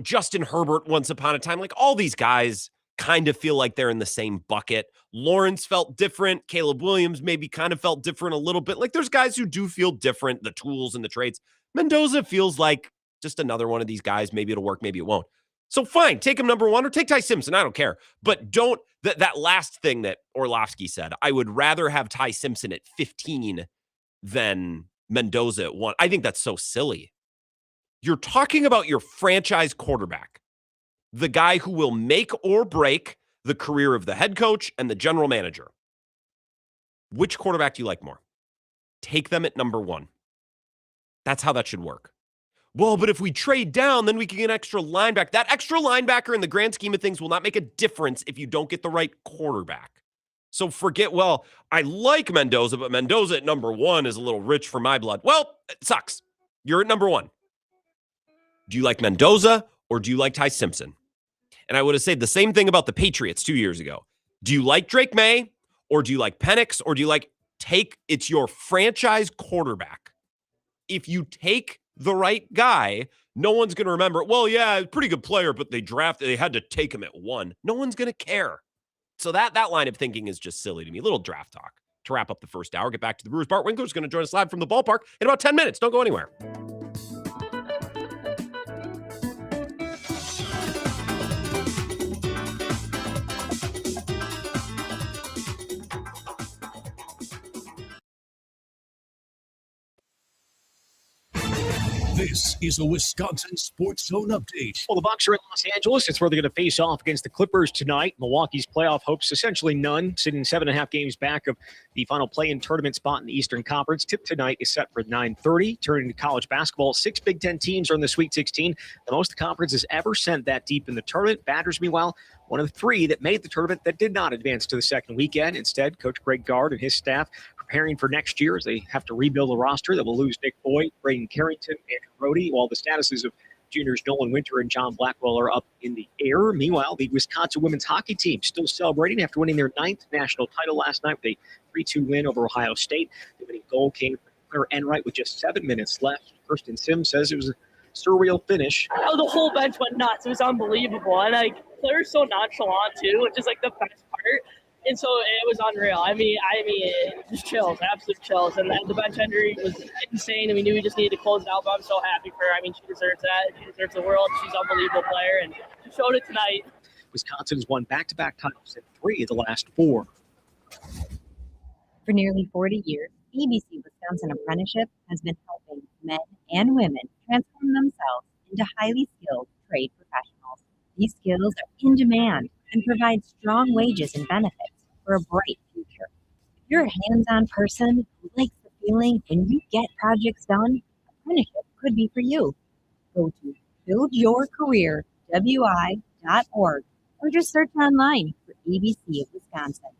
Justin Herbert once upon a time. Like, all these guys kind of feel like they're in the same bucket. Lawrence felt different. Caleb Williams maybe kind of felt different a little bit. Like, there's guys who do feel different, the tools and the traits. Mendoza feels like just another one of these guys. Maybe it'll work, maybe it won't. So fine, take him number one or take Ty Simpson. I don't care. But don't, that last thing that Orlovsky said, I would rather have Ty Simpson at 15 than Mendoza at 1. I think that's so silly. You're talking about your franchise quarterback, the guy who will make or break the career of the head coach and the general manager. Which quarterback do you like more? Take them at number 1. That's how that should work. Well, but if we trade down, then we can get an extra linebacker. That extra linebacker in the grand scheme of things will not make a difference if you don't get the right quarterback. So forget, well, I like Mendoza, but Mendoza at number 1 is a little rich for my blood. Well, it sucks. You're at number 1. Do you like Mendoza or do you like Ty Simpson? And I would have said the same thing about the Patriots 2 years ago. Do you like Drake May or do you like Penix or do you like it's your franchise quarterback? If you take the right guy, no one's going to remember, well, yeah, pretty good player, but they had to take him at 1. No one's going to care. So that line of thinking is just silly to me. A little draft talk to wrap up the first hour. Get back to the Brewers. Bart Winkler is going to join us live from the ballpark in about 10 minutes. Don't go anywhere. This is a Wisconsin Sports Zone update. Well, the Bucs are in Los Angeles. It's where they're going to face off against the Clippers tonight. Milwaukee's playoff hopes essentially none, sitting 7.5 games back of the final play-in tournament spot in the Eastern Conference. Tip tonight is set for 9:30. Turning to college basketball, 6 Big Ten teams are in the Sweet 16, the most the conference has ever sent that deep in the tournament. Badgers, meanwhile, one of the 3 that made the tournament that did not advance to the second weekend. Instead, Coach Greg Gard and his staff preparing for next year as they have to rebuild a roster that will lose Nick Boyd, Braden Carrington, Andrew Brody, while the statuses of juniors Nolan Winter and John Blackwell are up in the air. Meanwhile, the Wisconsin women's hockey team still celebrating after winning their 9th national title last night with a 3-2 win over Ohio State. The winning goal came from Claire Enright with just 7 minutes left. Kirsten Sims says it was a surreal finish. Oh, the whole bench went nuts. It was unbelievable. And Claire's so nonchalant too, which is the best part. And so it was unreal. I mean, just chills, absolute chills. And the bench entry was insane. And we knew we just needed to close it out. But I'm so happy for her. I mean, she deserves that. She deserves the world. She's an unbelievable player, and she showed it tonight. Wisconsin's won back-to-back titles in 3 of the last 4. For nearly 40 years, ABC Wisconsin Apprenticeship has been helping men and women transform themselves into highly skilled trade professionals. These skills are in demand and provide strong wages and benefits for a bright future. If you're a hands-on person who likes the feeling when you get projects done, apprenticeship could be for you. Go to buildyourcareerwi.org or just search online for ABC of Wisconsin.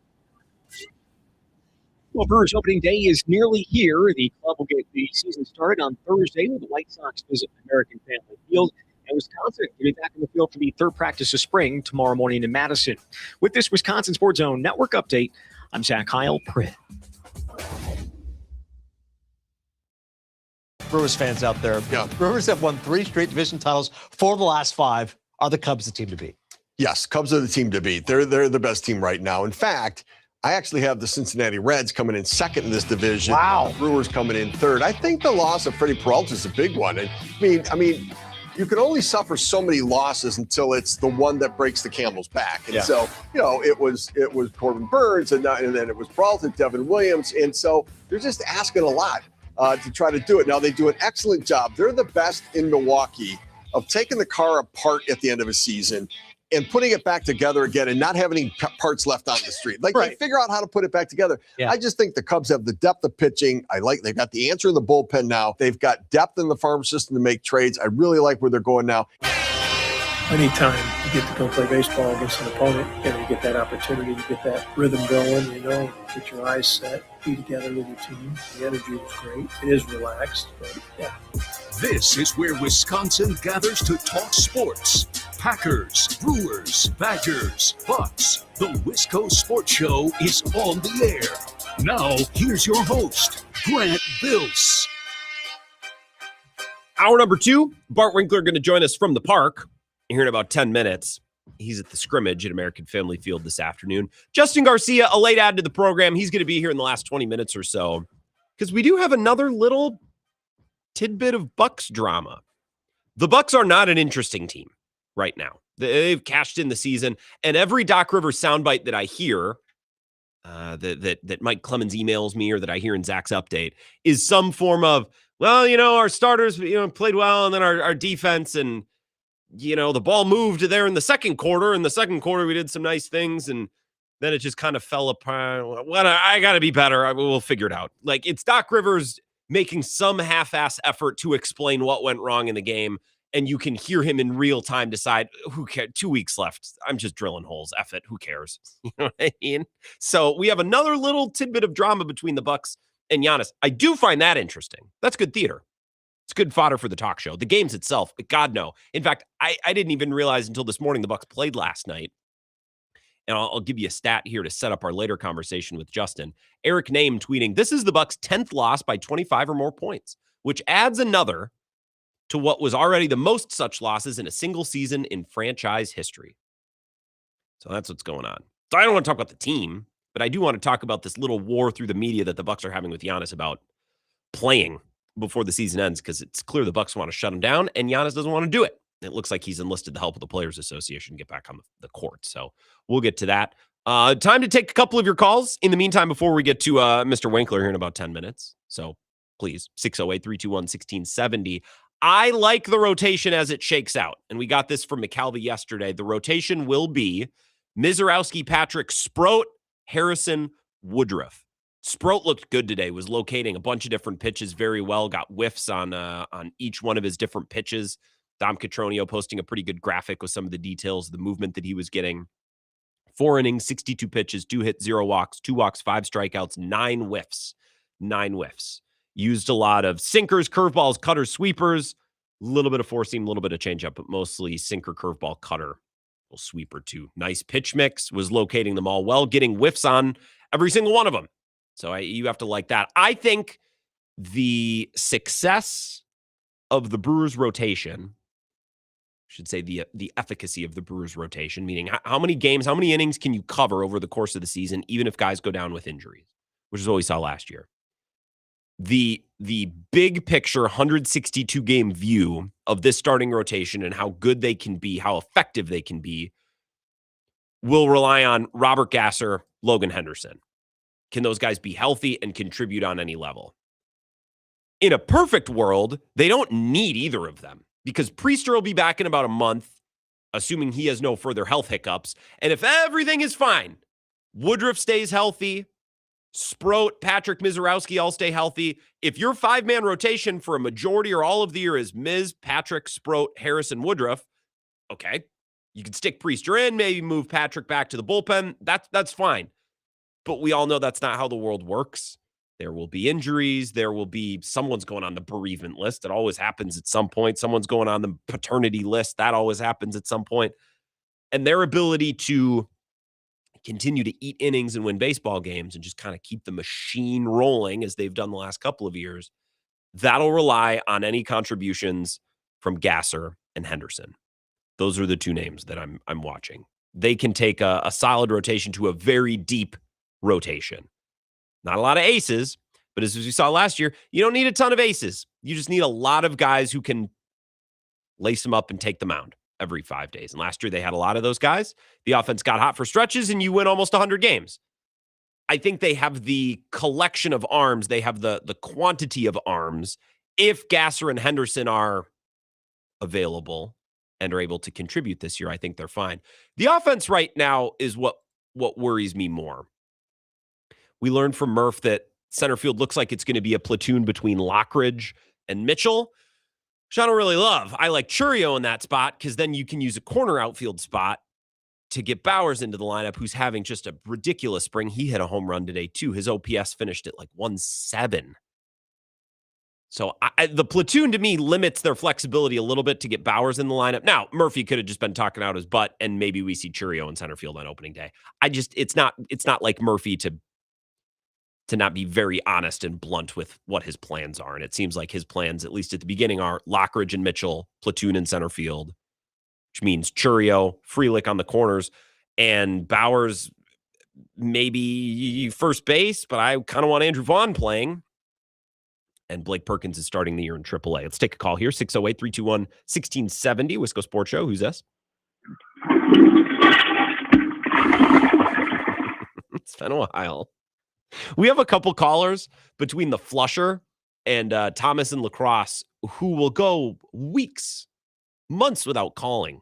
Well, Brewers opening day is nearly here. The club will get the season started on Thursday when the White Sox visit American Family Field. And Wisconsin will be back in the field for the third practice of spring tomorrow morning in Madison. With this Wisconsin Sports Zone Network update, I'm Zach Heil-Pritt. Brewers fans out there. Yeah. Brewers have won 3 straight division titles. 4 of the last 5 are the Cubs the team to beat. Yes, Cubs are the team to beat. They're the best team right now. In fact, I actually have the Cincinnati Reds coming in second in this division. Wow. Brewers coming in third. I think the loss of Freddie Peralta is a big one. And I mean, you can only suffer so many losses until it's the one that breaks the camel's back. And so, it was Corbin Burns, and then it was Peralta, Devin Williams. And so they're just asking a lot to try to do it. Now, they do an excellent job. They're the best in Milwaukee of taking the car apart at the end of a season and putting it back together again and not having any parts left on the street. Like, they figure out how to put it back together. Yeah. I just think the Cubs have the depth of pitching. They've got the answer in the bullpen now. They've got depth in the farm system to make trades. I really like where they're going now. Anytime you get to go play baseball against an opponent, you get that opportunity to get that rhythm going, get your eyes set, be together with your team. The energy was great. It is relaxed, but yeah. This is where Wisconsin gathers to talk sports. Packers, Brewers, Badgers, Bucks. The Wisco Sports Show is on the air. Now, here's your host, Grant Bills. Hour number 2, Bart Winkler going to join us from the park here in about 10 minutes. He's at the scrimmage at American Family Field this afternoon. Justin Garcia, a late add to the program. He's going to be here in the last 20 minutes or so because we do have another little tidbit of Bucks drama. The Bucks are not an interesting team right now. They've cashed in the season, and every Doc Rivers soundbite that I hear, that Mike Clemens emails me or that I hear in Zach's update is some form of, our starters, played well, and then our defense, and the ball moved there in the second quarter. In the second quarter, we did some nice things, and then it just kind of fell apart. Well, I got to be better. We'll figure it out. Like, it's Doc Rivers making some half-ass effort to explain what went wrong in the game, and you can hear him in real time decide, who cares? 2 weeks left. I'm just drilling holes. F it. Who cares? You know what I mean? So we have another little tidbit of drama between the Bucks and Giannis. I do find that interesting. That's good theater. It's good fodder for the talk show. The games itself, God, no. In fact, I didn't even realize until this morning the Bucks played last night. And I'll give you a stat here to set up our later conversation with Justin. Eric Name tweeting, this is the Bucks' 10th loss by 25 or more points, which adds another to what was already the most such losses in a single season in franchise history. So that's what's going on. So I don't want to talk about the team, but I do want to talk about this little war through the media that the Bucks are having with Giannis about playing before the season ends, because it's clear the Bucks want to shut him down, and Giannis doesn't want to do it. It looks like he's enlisted the help of the Players Association to get back on the court. So we'll get to that. Time to take a couple of your calls. In the meantime, before we get to Mr. Winkler here in about 10 minutes. So please, 608-321-1670. I like the rotation as it shakes out. And we got this from McCalvy yesterday. The rotation will be Mizorowski, Patrick, Sproat, Harrison, Woodruff. Sproat looked good today, was locating a bunch of different pitches very well, got whiffs on each one of his different pitches. Dom Catronio posting a pretty good graphic with some of the details of the movement that he was getting. 4 innings, 62 pitches, 2 hits, 0 walks, 2 walks, 5 strikeouts, 9 whiffs. 9 whiffs. Used a lot of sinkers, curveballs, cutters, sweepers, a little bit of four seam, a little bit of changeup, but mostly sinker, curveball, cutter, little sweeper too. Nice pitch mix, was locating them all well, getting whiffs on every single one of them. So you have to like that. I think the success of the Brewers rotation should say the efficacy of the Brewers rotation, meaning how many games, how many innings can you cover over the course of the season, even if guys go down with injuries, which is what we saw last year. The big picture 162 game view of this starting rotation and how good they can be, how effective they can be, will rely on Robert Gasser, Logan Henderson. Can those guys be healthy and contribute on any level? In a perfect world, they don't need either of them because Priester will be back in about a month, assuming he has no further health hiccups. And if everything is fine, Woodruff stays healthy, Sproat, Patrick, Mizorowski all stay healthy. If your 5-man rotation for a majority or all of the year is Miz, Patrick, Sproat, Harrison, Woodruff, okay, you can stick Priester in, maybe move Patrick back to the bullpen. That's fine. But we all know that's not how the world works. There will be injuries. There will be someone's going on the bereavement list. It always happens at some point. Someone's going on the paternity list. That always happens at some point. And their ability to continue to eat innings and win baseball games and just kind of keep the machine rolling as they've done the last couple of years, that'll rely on any contributions from Gasser and Henderson. Those are the two names that I'm watching. They can take a solid rotation to a very deep rotation. Not a lot of aces, but as we saw last year, you don't need a ton of aces. You just need a lot of guys who can lace them up and take the mound every 5 days. And last year they had a lot of those guys. The offense got hot for stretches and you win almost 100 games. I think they have the collection of arms. They have the quantity of arms. If Gasser and Henderson are available and are able to contribute this year, I think they're fine. The offense right now is what worries me more. We learned from Murph that center field looks like it's going to be a platoon between Lockridge and Mitchell, which I don't really love. I like Churio in that spot because then you can use a corner outfield spot to get Bowers into the lineup, who's having just a ridiculous spring. He hit a home run today, too. His OPS finished at like 1.7. So the platoon, to me, limits their flexibility a little bit to get Bowers in the lineup. Now, Murphy could have just been talking out his butt, and maybe we see Churio in center field on opening day. It's not like Murphy to not be very honest and blunt with what his plans are. And it seems like his plans, at least at the beginning, are Lockridge and Mitchell, platoon in center field, which means Churio, Frelick on the corners, and Bowers maybe first base, but I kind of want Andrew Vaughn playing. And Blake Perkins is starting the year in AAA. Let's take a call here, 608-321-1670, Wisco Sports Show. Who's this? It's been a while. We have a couple callers between the Flusher and Thomas and Lacrosse who will go weeks, months without calling.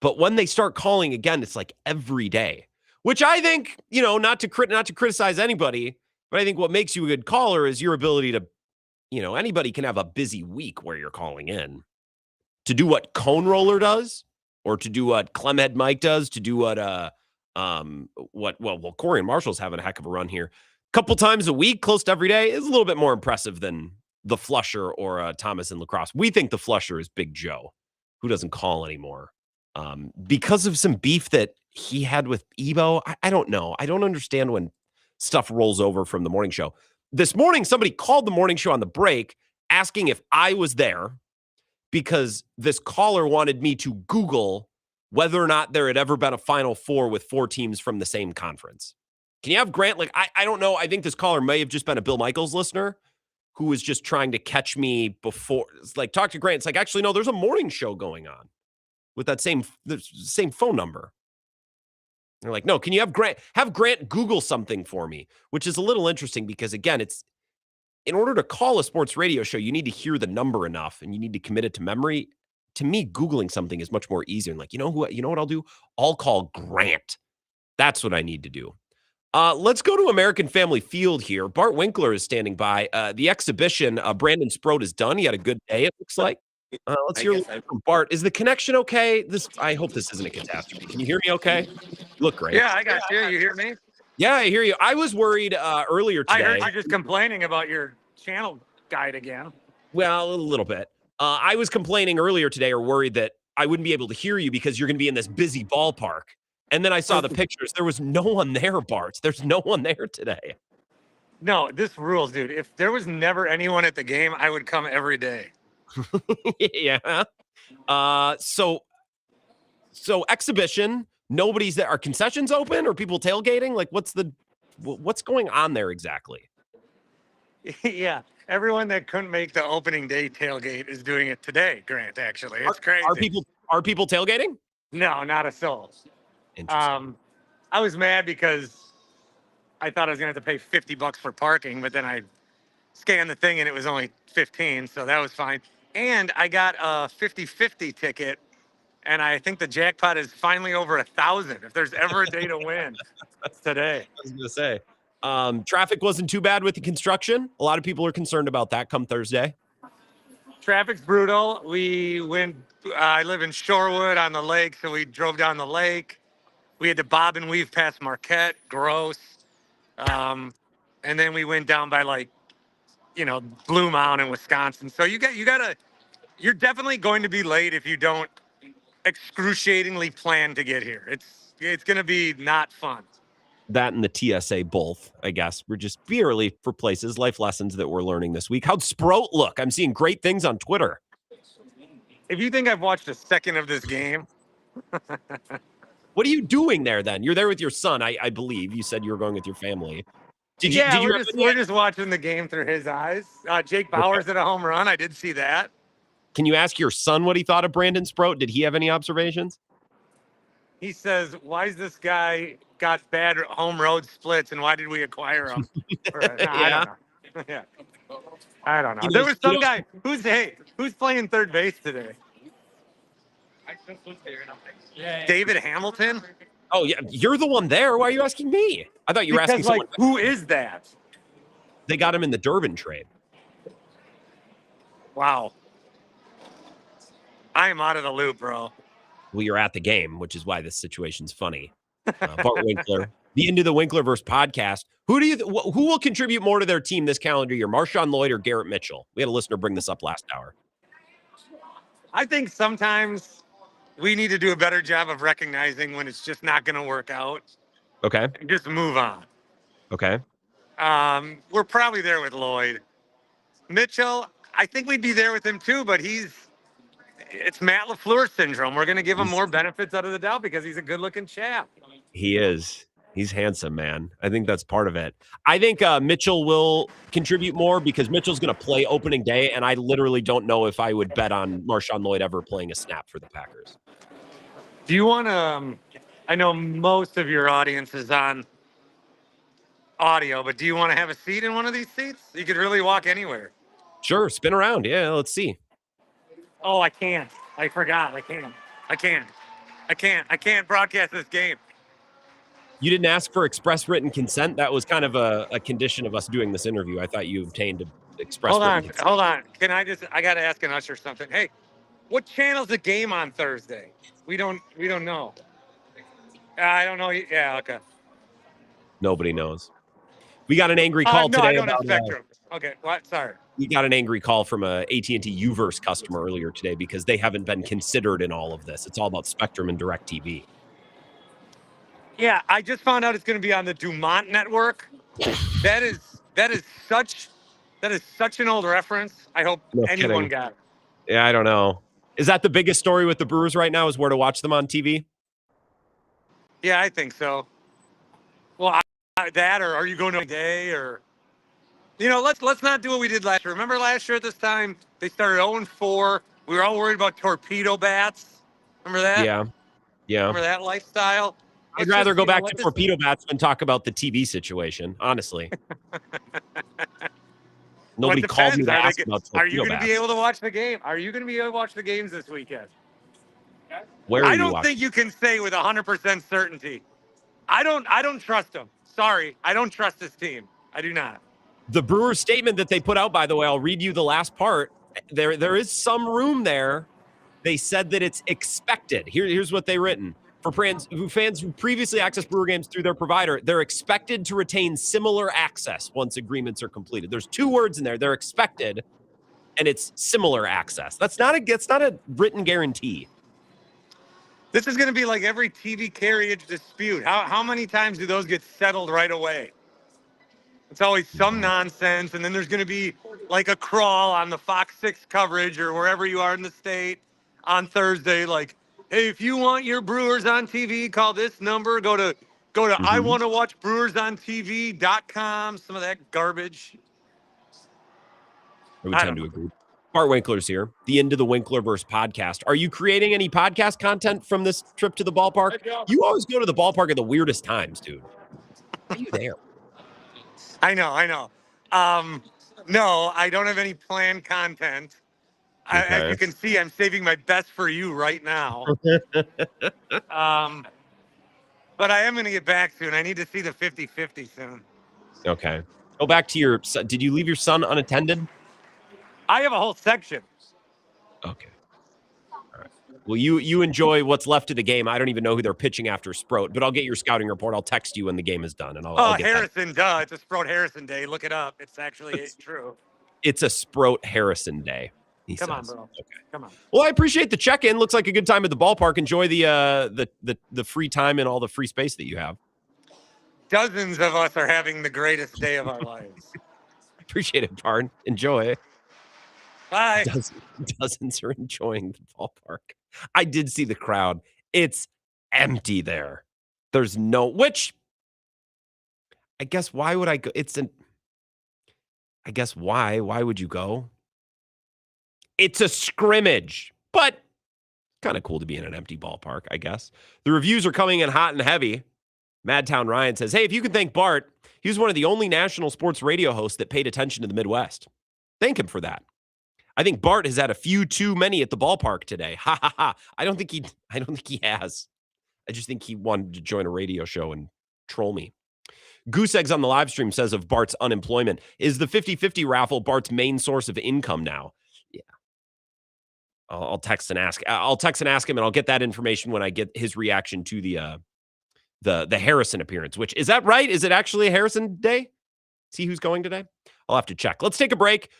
But when they start calling again, it's like every day, which I think, not to criticize anybody, but I think what makes you a good caller is your ability to, anybody can have a busy week where you're calling in. To do what Cone Roller does, or to do what Clemhead Mike does, to do what Corey and Marshall's having a heck of a run here. A couple times a week, close to every day, is a little bit more impressive than the Flusher or Thomas and Lacrosse. We think the Flusher is Big Joe, who doesn't call anymore. Because of some beef that he had with Ebo. I don't know. I don't understand when stuff rolls over from the morning show. This morning, somebody called the morning show on the break asking if I was there because this caller wanted me to Google whether or not there had ever been a Final Four with 4 teams from the same conference. Can you have Grant? I don't know. I think this caller may have just been a Bill Michaels listener who was just trying to catch me before. It's like, talk to Grant. It's like, actually, no, there's a morning show going on with that same phone number. They're like, no, can you have Grant Google something for me? Which is a little interesting because, again, it's in order to call a sports radio show, you need to hear the number enough and you need to commit it to memory. To me, Googling something is much more easier. And you know what I'll do? I'll call Grant. That's what I need to do. Let's go to American Family Field here. Bart Winkler is standing by. The exhibition, Brandon Sproat is done. He had a good day, it looks like. Let's hear from Bart. Is the connection okay? I hope this isn't a catastrophe. Can you hear me okay? You look great. Yeah, I got you. You hear me? Yeah, I hear you. I was worried earlier today. I heard you just complaining about your channel guide again. Well, a little bit. I was complaining earlier today or worried that I wouldn't be able to hear you because you're going to be in this busy ballpark. And then I saw the pictures. There was no one there, Bart. There's no one there today. No, this rules, dude. If there was never anyone at the game, I would come every day. Yeah. So exhibition, nobody's there. Are concessions open or people tailgating? Like what's going on there exactly? Yeah. Everyone that couldn't make the opening day tailgate is doing it today, Grant, actually. It's crazy. Are people tailgating? No, not a soul. Interesting. I was mad because I thought I was going to have to pay $50 for parking, but then I scanned the thing and it was only 15, so that was fine. And I got a 50-50 ticket, and I think the jackpot is finally over 1,000. If there's ever a day to win, it's today. I was going to say. Traffic wasn't too bad with the construction. A lot of people are concerned about that come Thursday. Traffic's brutal. We went, I live in Shorewood on the lake, so we drove down the lake. We had to bob and weave past Marquette, gross. And then we went down by Blue Mountain, Wisconsin. So you're definitely going to be late if you don't excruciatingly plan to get here. It's going to be not fun. That and the TSA both, I guess. We're just be early for places, life lessons that we're learning this week. How'd Sprout look? I'm seeing great things on Twitter. If you think I've watched a second of this game. What are you doing there then? You're there with your son, I believe. You said you were going with your family. We're just watching the game through his eyes. Jake Bauers hit a home run. I did see that. Can you ask your son what he thought of Brandon Sprout? Did he have any observations? He says, why is this guy got bad home road splits and why did we acquire him? I don't know. Yeah. I don't know. There was some guy who's playing third base today? David Hamilton? Oh, yeah. You're the one there. Why are you asking me? I thought you were asking someone. Who is that? They got him in the Durbin trade. Wow. I am out of the loop, bro. Well, you're at the game, which is why this situation's funny. Bart Winkler, the Into the Winklerverse podcast. Who will contribute more to their team this calendar year, Marshawn Lloyd or Garrett Mitchell? We had a listener bring this up last hour. I think sometimes we need to do a better job of recognizing when it's just not going to work out. Okay. And just move on. Okay. We're probably there with Lloyd. Mitchell, I think we'd be there with him too, but it's Matt LaFleur syndrome. We're going to give him more benefits out of the doubt because he's a good-looking chap. He is. He's handsome, man. I think that's part of it. I think Mitchell will contribute more because Mitchell's going to play opening day, and I literally don't know if I would bet on Marshawn Lloyd ever playing a snap for the Packers. Do you want to I know most of your audience is on audio, but do you want to have a seat in one of these seats? You could really walk anywhere. Sure. Spin around. Yeah, let's see. Oh, I can't. I forgot. I can't broadcast this game. You didn't ask for express written consent? That was kind of a condition of us doing this interview. I thought you obtained express written consent. Hold on. I got to ask an usher something. Hey, what channel's the game on Thursday? We don't know. I don't know. Yeah, okay. Nobody knows. We got an angry call today. I don't have Spectrum. Okay, what? Sorry. We got an angry call from a AT&T Uverse customer earlier today because they haven't been considered in all of this. It's all about Spectrum and DirecTV. Yeah, I just found out it's going to be on the Dumont network. That is such an old reference. I hope anyone got it. Yeah, I don't know. Is that the biggest story with the Brewers right now? Is where to watch them on TV? Yeah, I think so. Well, that or are you going to a day or? Let's not do what we did last year. Remember last year at this time they started 0-4. We were all worried about torpedo bats. Remember that? Yeah. Remember that lifestyle? I'd rather go back to torpedo bats than talk about the TV situation, honestly. Nobody called me to ask about torpedo bats. Are you going to be able to watch the game? Are you going to be able to watch the games this weekend? Where are you I don't watching? think you can say with 100% certainty. I don't trust them. Sorry, I don't trust this team. I do not. The Brewers statement that they put out, by the way, I'll read you the last part. There is some room there. They said that it's expected. Here's what they written. For fans who previously accessed Brewer games through their provider, they're expected to retain similar access once agreements are completed. There's two words in there. They're expected, and it's similar access. That's not a written guarantee. This is going to be like every TV carriage dispute. How many times do those get settled right away? It's always some nonsense, and then there's going to be like a crawl on the Fox 6 coverage or wherever you are in the state on Thursday, like, hey, if you want your Brewers on TV, call this number. Go to I want to watch Brewers on TV.com. Some of that garbage. I would tend to agree. Bart Winkler's here, the Into the Winklerverse podcast. Are you creating any podcast content from this trip to the ballpark? You always go to the ballpark at the weirdest times, dude. Why are you there? I know. No, I don't have any planned content. As you can see, I'm saving my best for you right now. But I am going to get back soon. I need to see the 50-50 soon. Okay. Go back to your son. Did you leave your son unattended? I have a whole section. Okay. All right. Well, you enjoy what's left of the game. I don't even know who they're pitching after Sproat, but I'll get your scouting report. I'll text you when the game is done, and I'll get Harrison, duh. It's a Sproat Harrison Day. Look it up. It's actually true. It's a Sproat Harrison Day. Come on, bro. Okay. Come on. Well, I appreciate the check-in. Looks like a good time at the ballpark. Enjoy the free time and all the free space that you have. Dozens of us are having the greatest day of our lives. Appreciate it, Bart. Enjoy. Bye. Dozens are enjoying the ballpark. I did see the crowd. It's empty there. There's no, which I guess why would I go? I guess why would you go? It's a scrimmage, but kind of cool to be in an empty ballpark, I guess. The reviews are coming in hot and heavy. Madtown Ryan says, hey, if you can thank Bart, he was one of the only national sports radio hosts that paid attention to the Midwest. Thank him for that. I think Bart has had a few too many at the ballpark today. Ha ha ha. I don't think he has. I just think he wanted to join a radio show and troll me. Goose Eggs on the live stream says of Bart's unemployment, is the 50-50 raffle Bart's main source of income now? Yeah. I'll text and ask. I'll text and ask him, and I'll get that information when I get his reaction to the Harrison appearance. Which, is that right? Is it actually a Harrison day? See who's going today? I'll have to check. Let's take a break.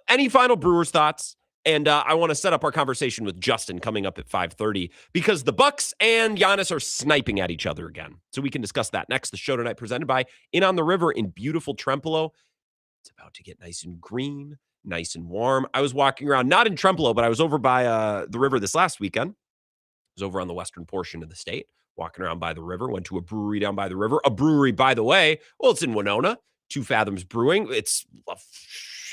Any final Brewers thoughts? And I want to set up our conversation with Justin coming up at 5:30 because the Bucks and Giannis are sniping at each other again. So we can discuss that next. The show tonight presented by In on the River in beautiful Trempealeau. It's about to get nice and green, nice and warm. I was walking around, not in Trempealeau, but I was over by the river this last weekend. I was over on the western portion of the state, walking around by the river, went to a brewery down by the river. A brewery, by the way, well, it's in Winona, 2 Fathoms Brewing. It's a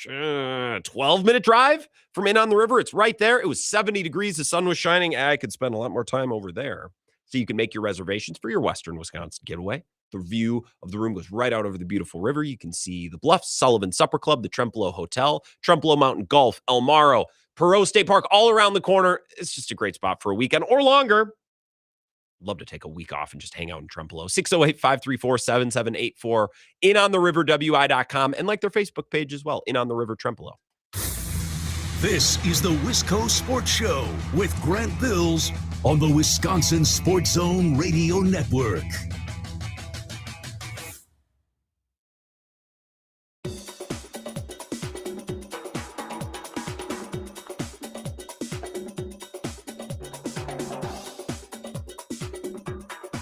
12-minute drive from In on the River. It's right there. It was 70 degrees. The sun was shining. I could spend a lot more time over there. So you can make your reservations for your Western Wisconsin getaway. The view of the room goes right out over the beautiful river. You can see the Bluffs, Sullivan Supper Club, the Trempealeau Hotel, Trempealeau Mountain Golf, El Morro, Perot State Park, all around the corner. It's just a great spot for a weekend or longer. Love to take a week off and just hang out in Trempealeau. 608-534-7784. InOnTheRiverWI.com and like their Facebook page as well. In on the River Trempealeau. This is the Wisco Sports Show with Grant Bills on the Wisconsin Sports Zone Radio Network.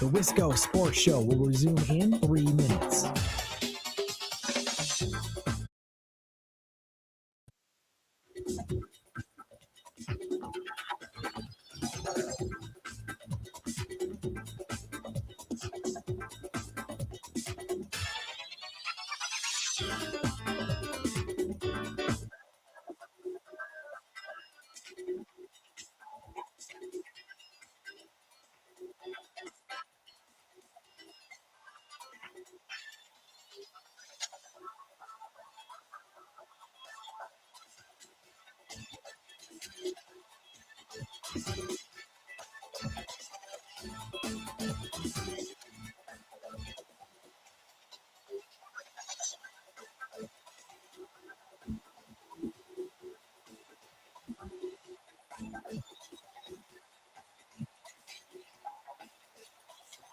The Wisco Sports Show will resume in 3 minutes.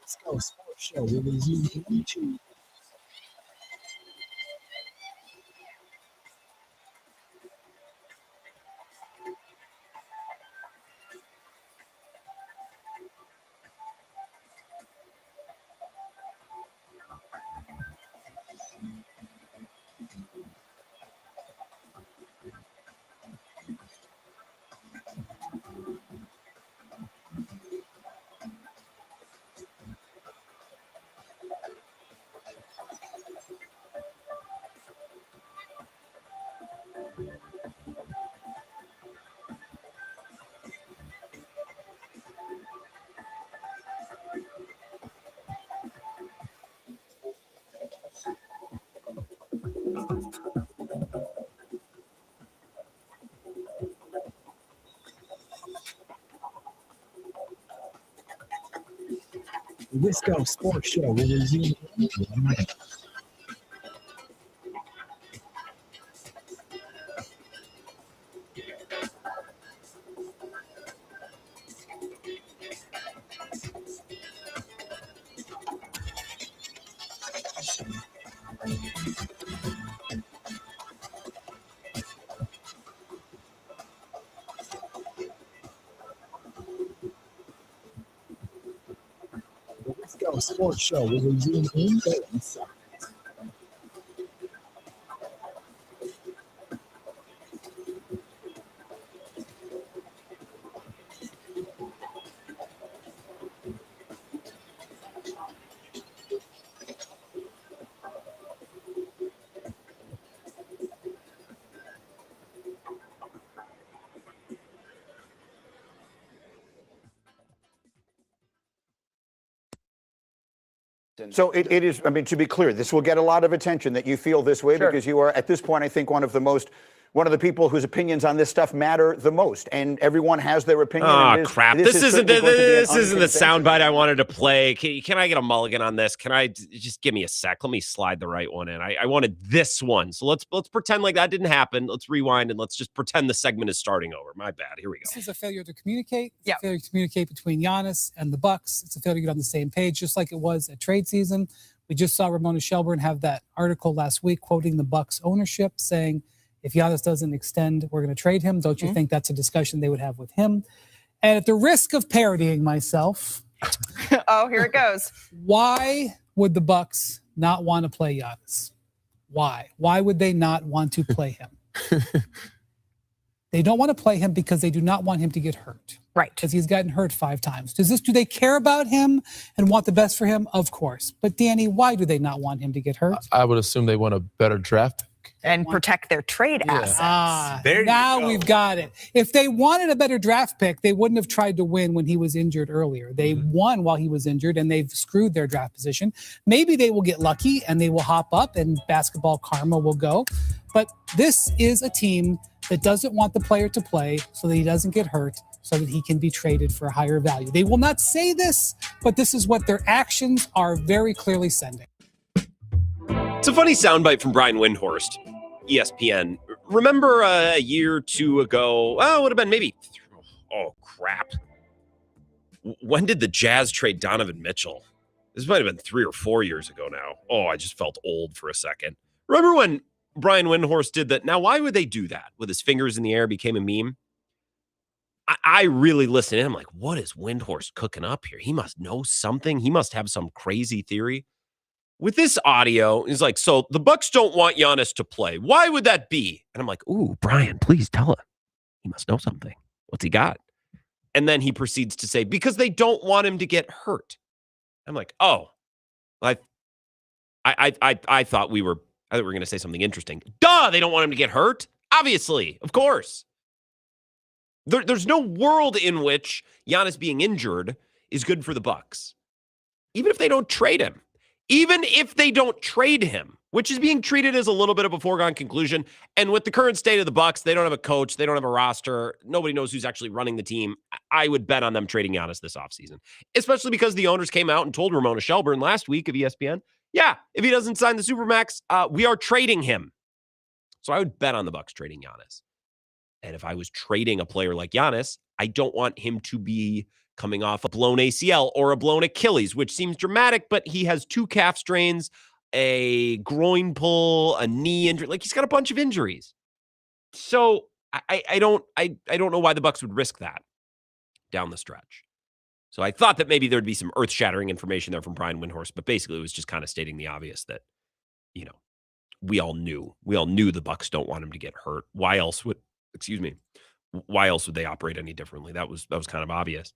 Wisco Sports Show will resume in 2 minutes. The Wisco Sports Show will resume in 1 minute. The Wisco Sports Show will resume in 30 seconds. So it is, I mean, to be clear, this will get a lot of attention that you feel this way because you are, at this point, I think one of the people whose opinions on this stuff matter the most, and everyone has their opinion. Oh, crap. This isn't the soundbite I wanted to play. Can I get a mulligan on this? Can I just give me a sec? Let me slide the right one in. I wanted this one. So let's pretend like that didn't happen. Let's rewind and let's just pretend the segment is starting over. My bad. Here we go. This is a failure to communicate. It's a failure to communicate between Giannis and the Bucks. It's a failure to get on the same page, just like it was at trade season. We just saw Ramona Shelburne have that article last week quoting the Bucks ownership saying, if Giannis doesn't extend, we're going to trade him. Don't you think that's a discussion they would have with him? And at the risk of parodying myself, oh, here it goes. Why would the Bucks not want to play Giannis? Why? Why would they not want to play him? They don't want to play him because they do not want him to get hurt. Right. Because he's gotten hurt 5 times. Do they care about him and want the best for him? Of course. But Danny, why do they not want him to get hurt? I would assume they want a better draft pick. And protect their trade assets. Now we've got it. If they wanted a better draft pick, they wouldn't have tried to win when he was injured earlier. They won while he was injured, and they've screwed their draft position. Maybe they will get lucky, and they will hop up, and basketball karma will go. But this is a team that doesn't want the player to play so that he doesn't get hurt, so that he can be traded for a higher value. They will not say this, but this is what their actions are very clearly sending. It's a funny soundbite from Brian Windhorst, ESPN. Remember a year or two ago, it would have been maybe, oh, crap. When did the Jazz trade Donovan Mitchell? This might have been 3 or 4 years ago now. Oh, I just felt old for a second. Remember when Brian Windhorst did that? Now, why would they do that? With his fingers in the air became a meme? I really listened to him like, what is Windhorst cooking up here? He must know something. He must have some crazy theory. With this audio, he's like, so the Bucks don't want Giannis to play. Why would that be? And I'm like, ooh, Brian, please tell him. He must know something. What's he got? And then he proceeds to say, because they don't want him to get hurt. I'm like, oh, I thought we were going to say something interesting. Duh, they don't want him to get hurt. Obviously, of course. There's no world in which Giannis being injured is good for the Bucks. Even if they don't trade him. Even if they don't trade him, which is being treated as a little bit of a foregone conclusion. And with the current state of the Bucks, they don't have a coach. They don't have a roster. Nobody knows who's actually running the team. I would bet on them trading Giannis this offseason, especially because the owners came out and told Ramona Shelburne last week of ESPN, yeah, if he doesn't sign the Supermax, we are trading him. So I would bet on the Bucks trading Giannis. And if I was trading a player like Giannis, I don't want him to be coming off a blown ACL or a blown Achilles, which seems dramatic, but he has 2 calf strains, a groin pull, a knee injury. Like, he's got a bunch of injuries. So I don't know why the Bucks would risk that down the stretch. So I thought that maybe there'd be some earth-shattering information there from Brian Windhorst, but basically it was just kind of stating the obvious that, we all knew the Bucks don't want him to get hurt. Why else would they operate any differently? That was kind of obvious.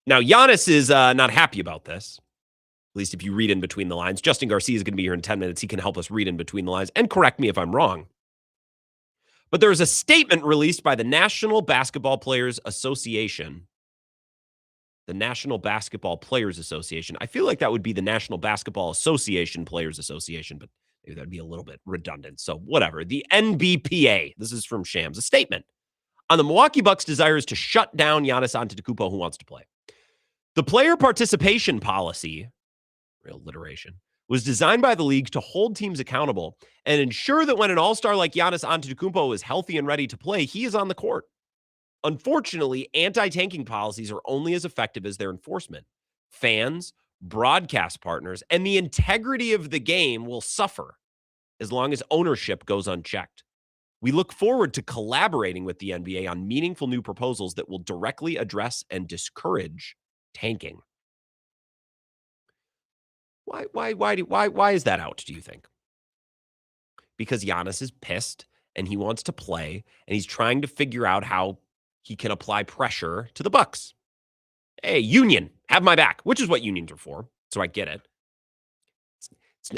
Now, Giannis is not happy about this, at least if you read in between the lines. Justin Garcia is going to be here in 10 minutes. He can help us read in between the lines and correct me if I'm wrong. But there is a statement released by the National Basketball Players Association. The National Basketball Players Association. I feel like that would be the National Basketball Association Players Association, but maybe that'd be a little bit redundant. So whatever. The NBPA. This is from Shams. A statement on the Milwaukee Bucks' desires to shut down Giannis Antetokounmpo, who wants to play. The player participation policy, real alliteration, was designed by the league to hold teams accountable and ensure that when an all-star like Giannis Antetokounmpo is healthy and ready to play, he is on the court. Unfortunately, anti-tanking policies are only as effective as their enforcement. Fans, broadcast partners, and the integrity of the game will suffer as long as ownership goes unchecked. We look forward to collaborating with the NBA on meaningful new proposals that will directly address and discourage tanking. Why is that out, do you think? Because Giannis is pissed and he wants to play and he's trying to figure out how he can apply pressure to the Bucks. Hey, union, have my back, which is what unions are for. So I get it.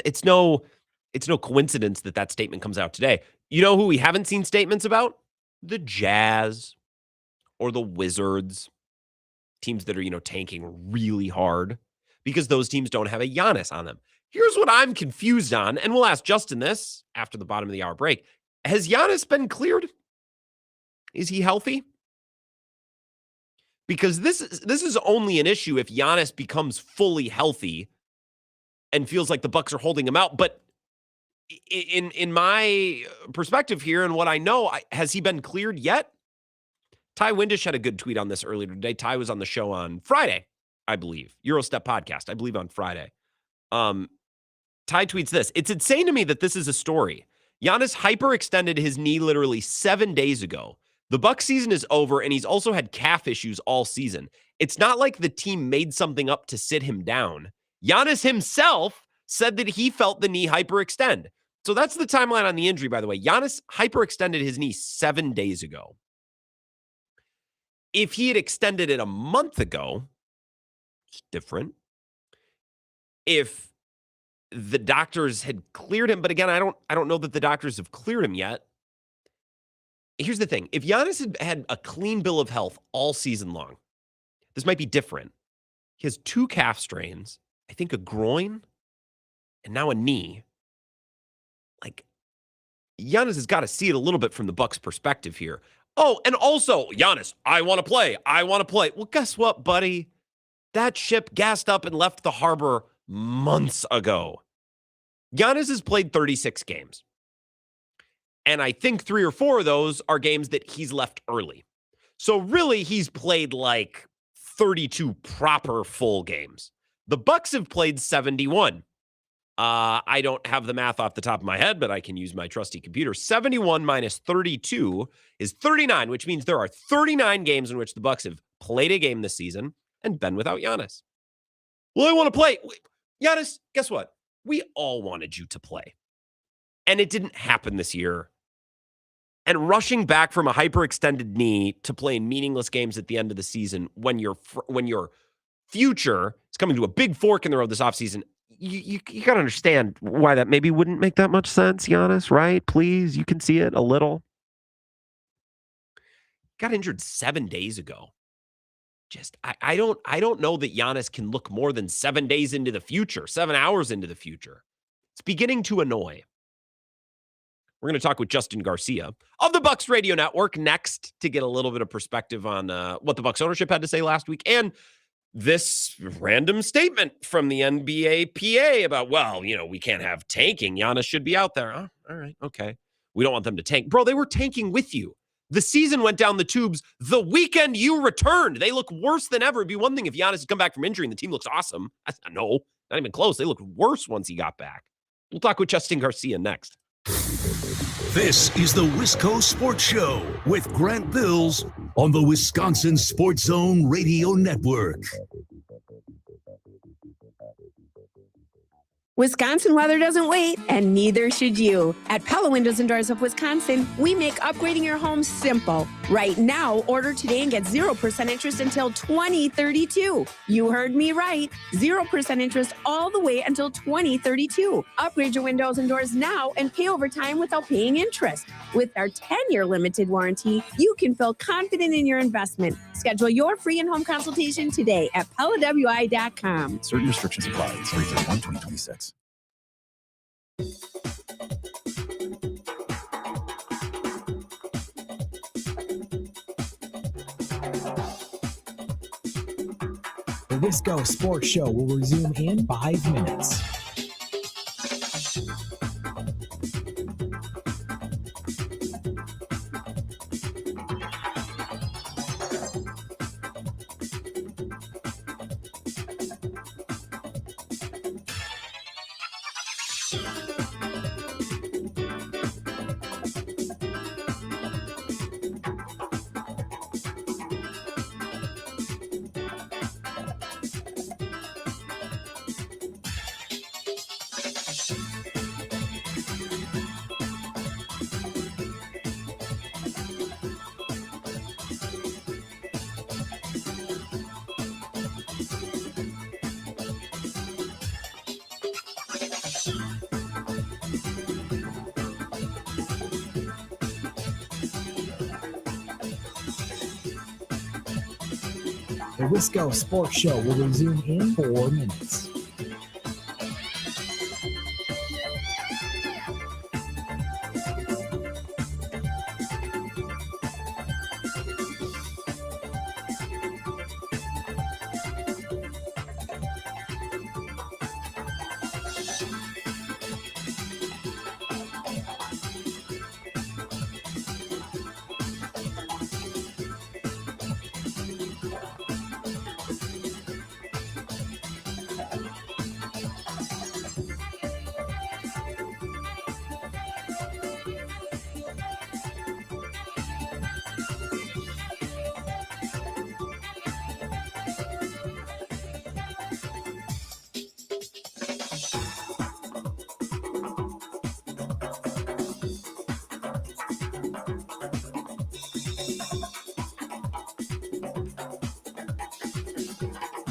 It's no coincidence that statement comes out today. You know who we haven't seen statements about? The Jazz or the Wizards, teams that are, tanking really hard because those teams don't have a Giannis on them. Here's what I'm confused on, and we'll ask Justin this after the bottom of the hour break. Has Giannis been cleared? Is he healthy? Because this is only an issue if Giannis becomes fully healthy and feels like the Bucks are holding him out. But in my perspective here and what I know, has he been cleared yet? Ty Windish had a good tweet on this earlier today. Ty was on the show on Friday, I believe. Eurostep podcast, I believe on Friday. Ty tweets this. It's insane to me that this is a story. Giannis hyperextended his knee literally 7 days ago. The Bucks season is over, and he's also had calf issues all season. It's not like the team made something up to sit him down. Giannis himself said that he felt the knee hyperextend. So that's the timeline on the injury, by the way. Giannis hyperextended his knee 7 days ago. If he had extended it a month ago, it's different. If the doctors had cleared him, but again, I don't know that the doctors have cleared him yet. Here's the thing. If Giannis had a clean bill of health all season long, this might be different. He has 2 calf strains, I think a groin, and now a knee. Like, Giannis has got to see it a little bit from the Bucks' perspective here. Oh, and also, Giannis, I want to play. I want to play. Well, guess what, buddy? That ship gassed up and left the harbor months ago. Giannis has played 36 games. And I think 3 or 4 of those are games that he's left early. So really, he's played like 32 proper full games. The Bucks have played 71. I don't have the math off the top of my head, but I can use my trusty computer. 71 minus 32 is 39, which means there are 39 games in which the Bucks have played a game this season and been without Giannis. Well, I want to play. Giannis, guess what? We all wanted you to play. And it didn't happen this year. And rushing back from a hyperextended knee to play in meaningless games at the end of the season when your future is coming to a big fork in the road this offseason, you got to understand why that maybe wouldn't make that much sense, Giannis, right? Please, you can see it a little. Got injured 7 days ago. Just, I don't know that Giannis can look more than 7 days into the future, 7 hours into the future. It's beginning to annoy. We're going to talk with Justin Garcia of the Bucks Radio Network next to get a little bit of perspective on what the Bucks ownership had to say last week and this random statement from the NBA PA about, well, we can't have tanking. Giannis should be out there. Oh, all right, okay. We don't want them to tank. Bro, they were tanking with you. The season went down the tubes the weekend you returned. They look worse than ever. It'd be one thing if Giannis had come back from injury and the team looks awesome. No, not even close. They looked worse once he got back. We'll talk with Justin Garcia next. This is the Wisco Sports Show with Grant Bills on the Wisconsin Sports Zone Radio Network. Wisconsin weather doesn't wait, and neither should you. At Pella Windows and Doors of Wisconsin, we make upgrading your home simple. Right now, order today and get 0% interest until 2032. You heard me right. 0% interest all the way until 2032. Upgrade your windows and doors now and pay over time without paying interest. With our 10-year limited warranty, you can feel confident in your investment. Schedule your free in-home consultation today at PellaWI.com. Certain restrictions apply. 3/31/2026. The Wisco Sports Show will resume in 5 minutes. The Wisco Sports Show will resume in 4 minutes.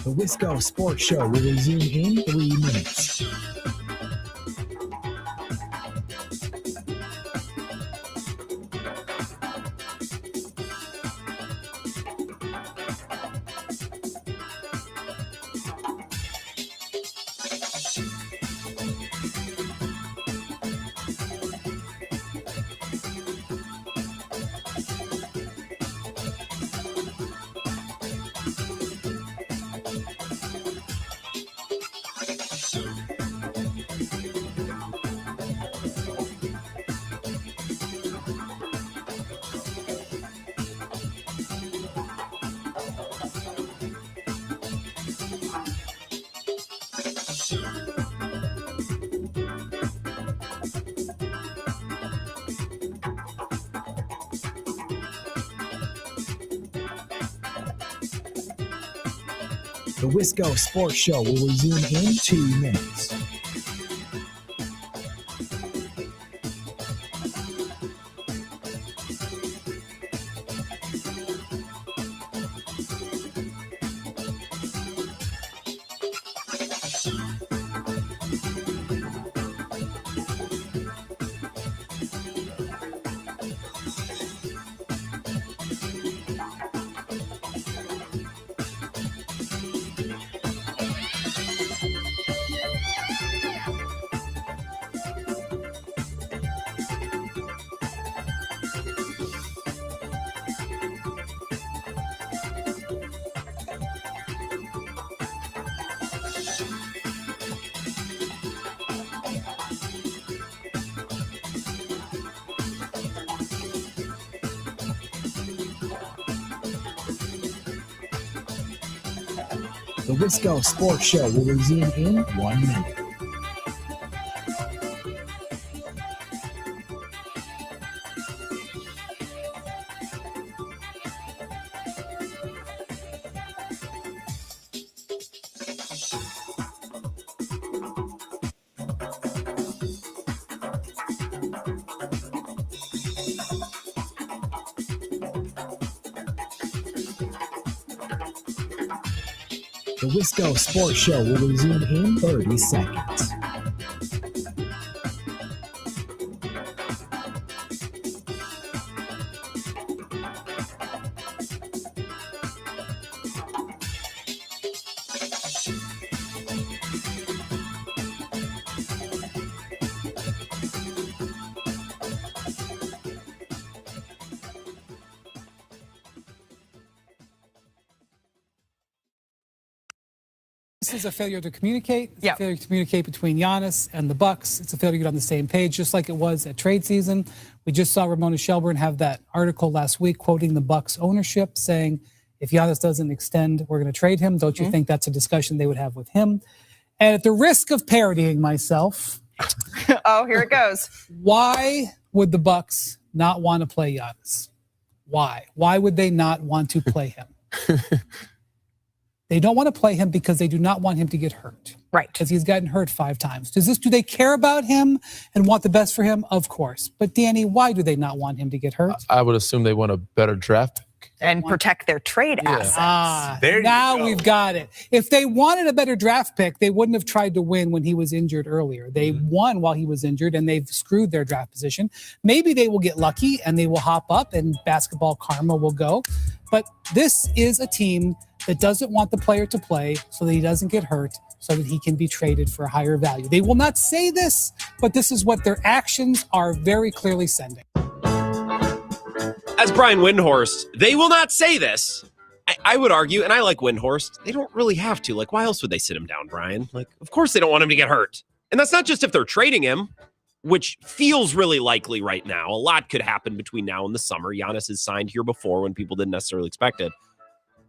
The Wisco Sports Show will resume in 3 minutes. The Wisco Sports Show will resume in 2 minutes. The Wisco Sports Show will resume in 1 minute. The Wisco Sports Show will resume in 30 seconds. This is a failure to communicate. It's a failure to communicate between Giannis and the Bucks. It's a failure to get on the same page, just like it was at trade season. We just saw Ramona Shelburne have that article last week quoting the Bucks ownership saying, if Giannis doesn't extend, we're going to trade him. Don't you think that's a discussion they would have with him? And at the risk of parodying myself, oh, here it goes. Why would the Bucks not want to play Giannis? Why? Why would they not want to play him? They don't want to play him because they do not want him to get hurt. Right. Because he's gotten hurt 5 times. Do they care about him and want the best for him? Of course. But Danny, why do they not want him to get hurt? I would assume they want a better draft pick. And protect their trade assets. Now we've got it. If they wanted a better draft pick, they wouldn't have tried to win when he was injured earlier. They won while he was injured, and they've screwed their draft position. Maybe they will get lucky, and they will hop up, and basketball karma will go. But this is a team that doesn't want the player to play so that he doesn't get hurt, so that he can be traded for a higher value. They will not say this, but this is what their actions are very clearly sending. As Brian Windhorst, they will not say this. I would argue, and I like Windhorst, they don't really have to. Like, why else would they sit him down, Brian? Like, of course they don't want him to get hurt. And that's not just if they're trading him, which feels really likely right now. A lot could happen between now and the summer. Giannis is signed here before when people didn't necessarily expect it.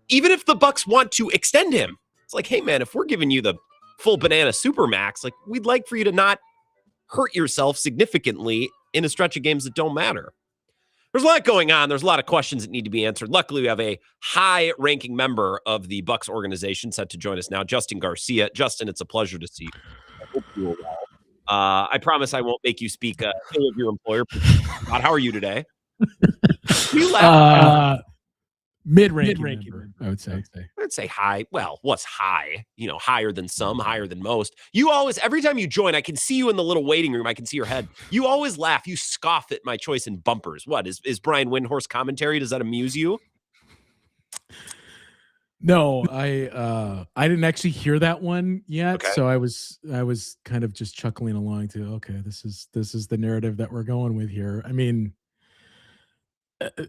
Even if the Bucks want to extend him, it's like, hey, man, if we're giving you the full banana supermax, like, we'd like for you to not hurt yourself significantly in a stretch of games that don't matter. There's a lot going on. There's a lot of questions that need to be answered. Luckily, we have a high-ranking member of the Bucks organization set to join us now, Justin Garcia. Justin, it's a pleasure to see you. I hope you are well. I promise I won't make you speak ill of your employer. How are you today? You laugh. Mid-ranking member, I would say. I'd say high. Well, what's high? You know, higher than some, higher than most. You always, every time you join, I can see you in the little waiting room. I can see your head. You always laugh. You scoff at my choice in bumpers. What is Brian Windhorst commentary? Does that amuse you? No, I didn't actually hear that one yet. Okay. So I was kind of just chuckling along to, okay, this is the narrative that we're going with here. I mean,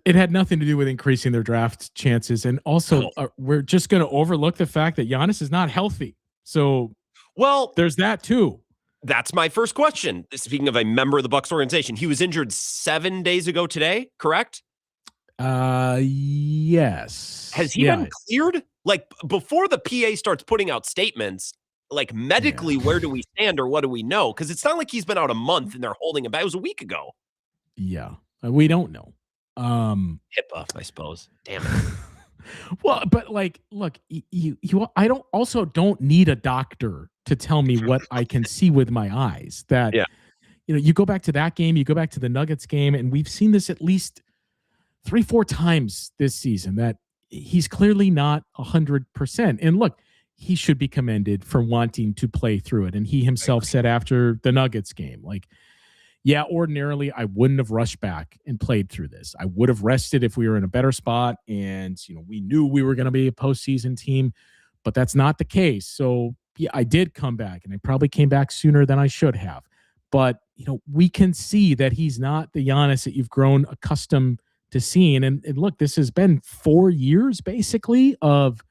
it had nothing to do with increasing their draft chances. And also, we're just going to overlook the fact that Giannis is not healthy. So, well, there's that too. That's my first question. Speaking of a member of the Bucks organization, he was injured 7 days ago today, correct? Yes. Has he been cleared? Like, before the PA starts putting out statements, like, medically, where do we stand or what do we know? Because it's not like he's been out a month and they're holding him back. It was a week ago. Yeah. We don't know. Hip buff, I suppose. Damn it. Well, but like, look, I don't need a doctor to tell me what I can see with my eyes. That, you go back to that game, you go back to the Nuggets game, and we've seen this at least 3-4 times this season, that he's clearly not 100%. And look, he should be commended for wanting to play through it. And he himself said after the Nuggets game, like, yeah, ordinarily I wouldn't have rushed back and played through this. I would have rested if we were in a better spot and, we knew we were going to be a postseason team, but that's not the case. So, yeah, I did come back, and I probably came back sooner than I should have. But, we can see that he's not the Giannis that you've grown accustomed to seeing. And look, this has been 4 years basically of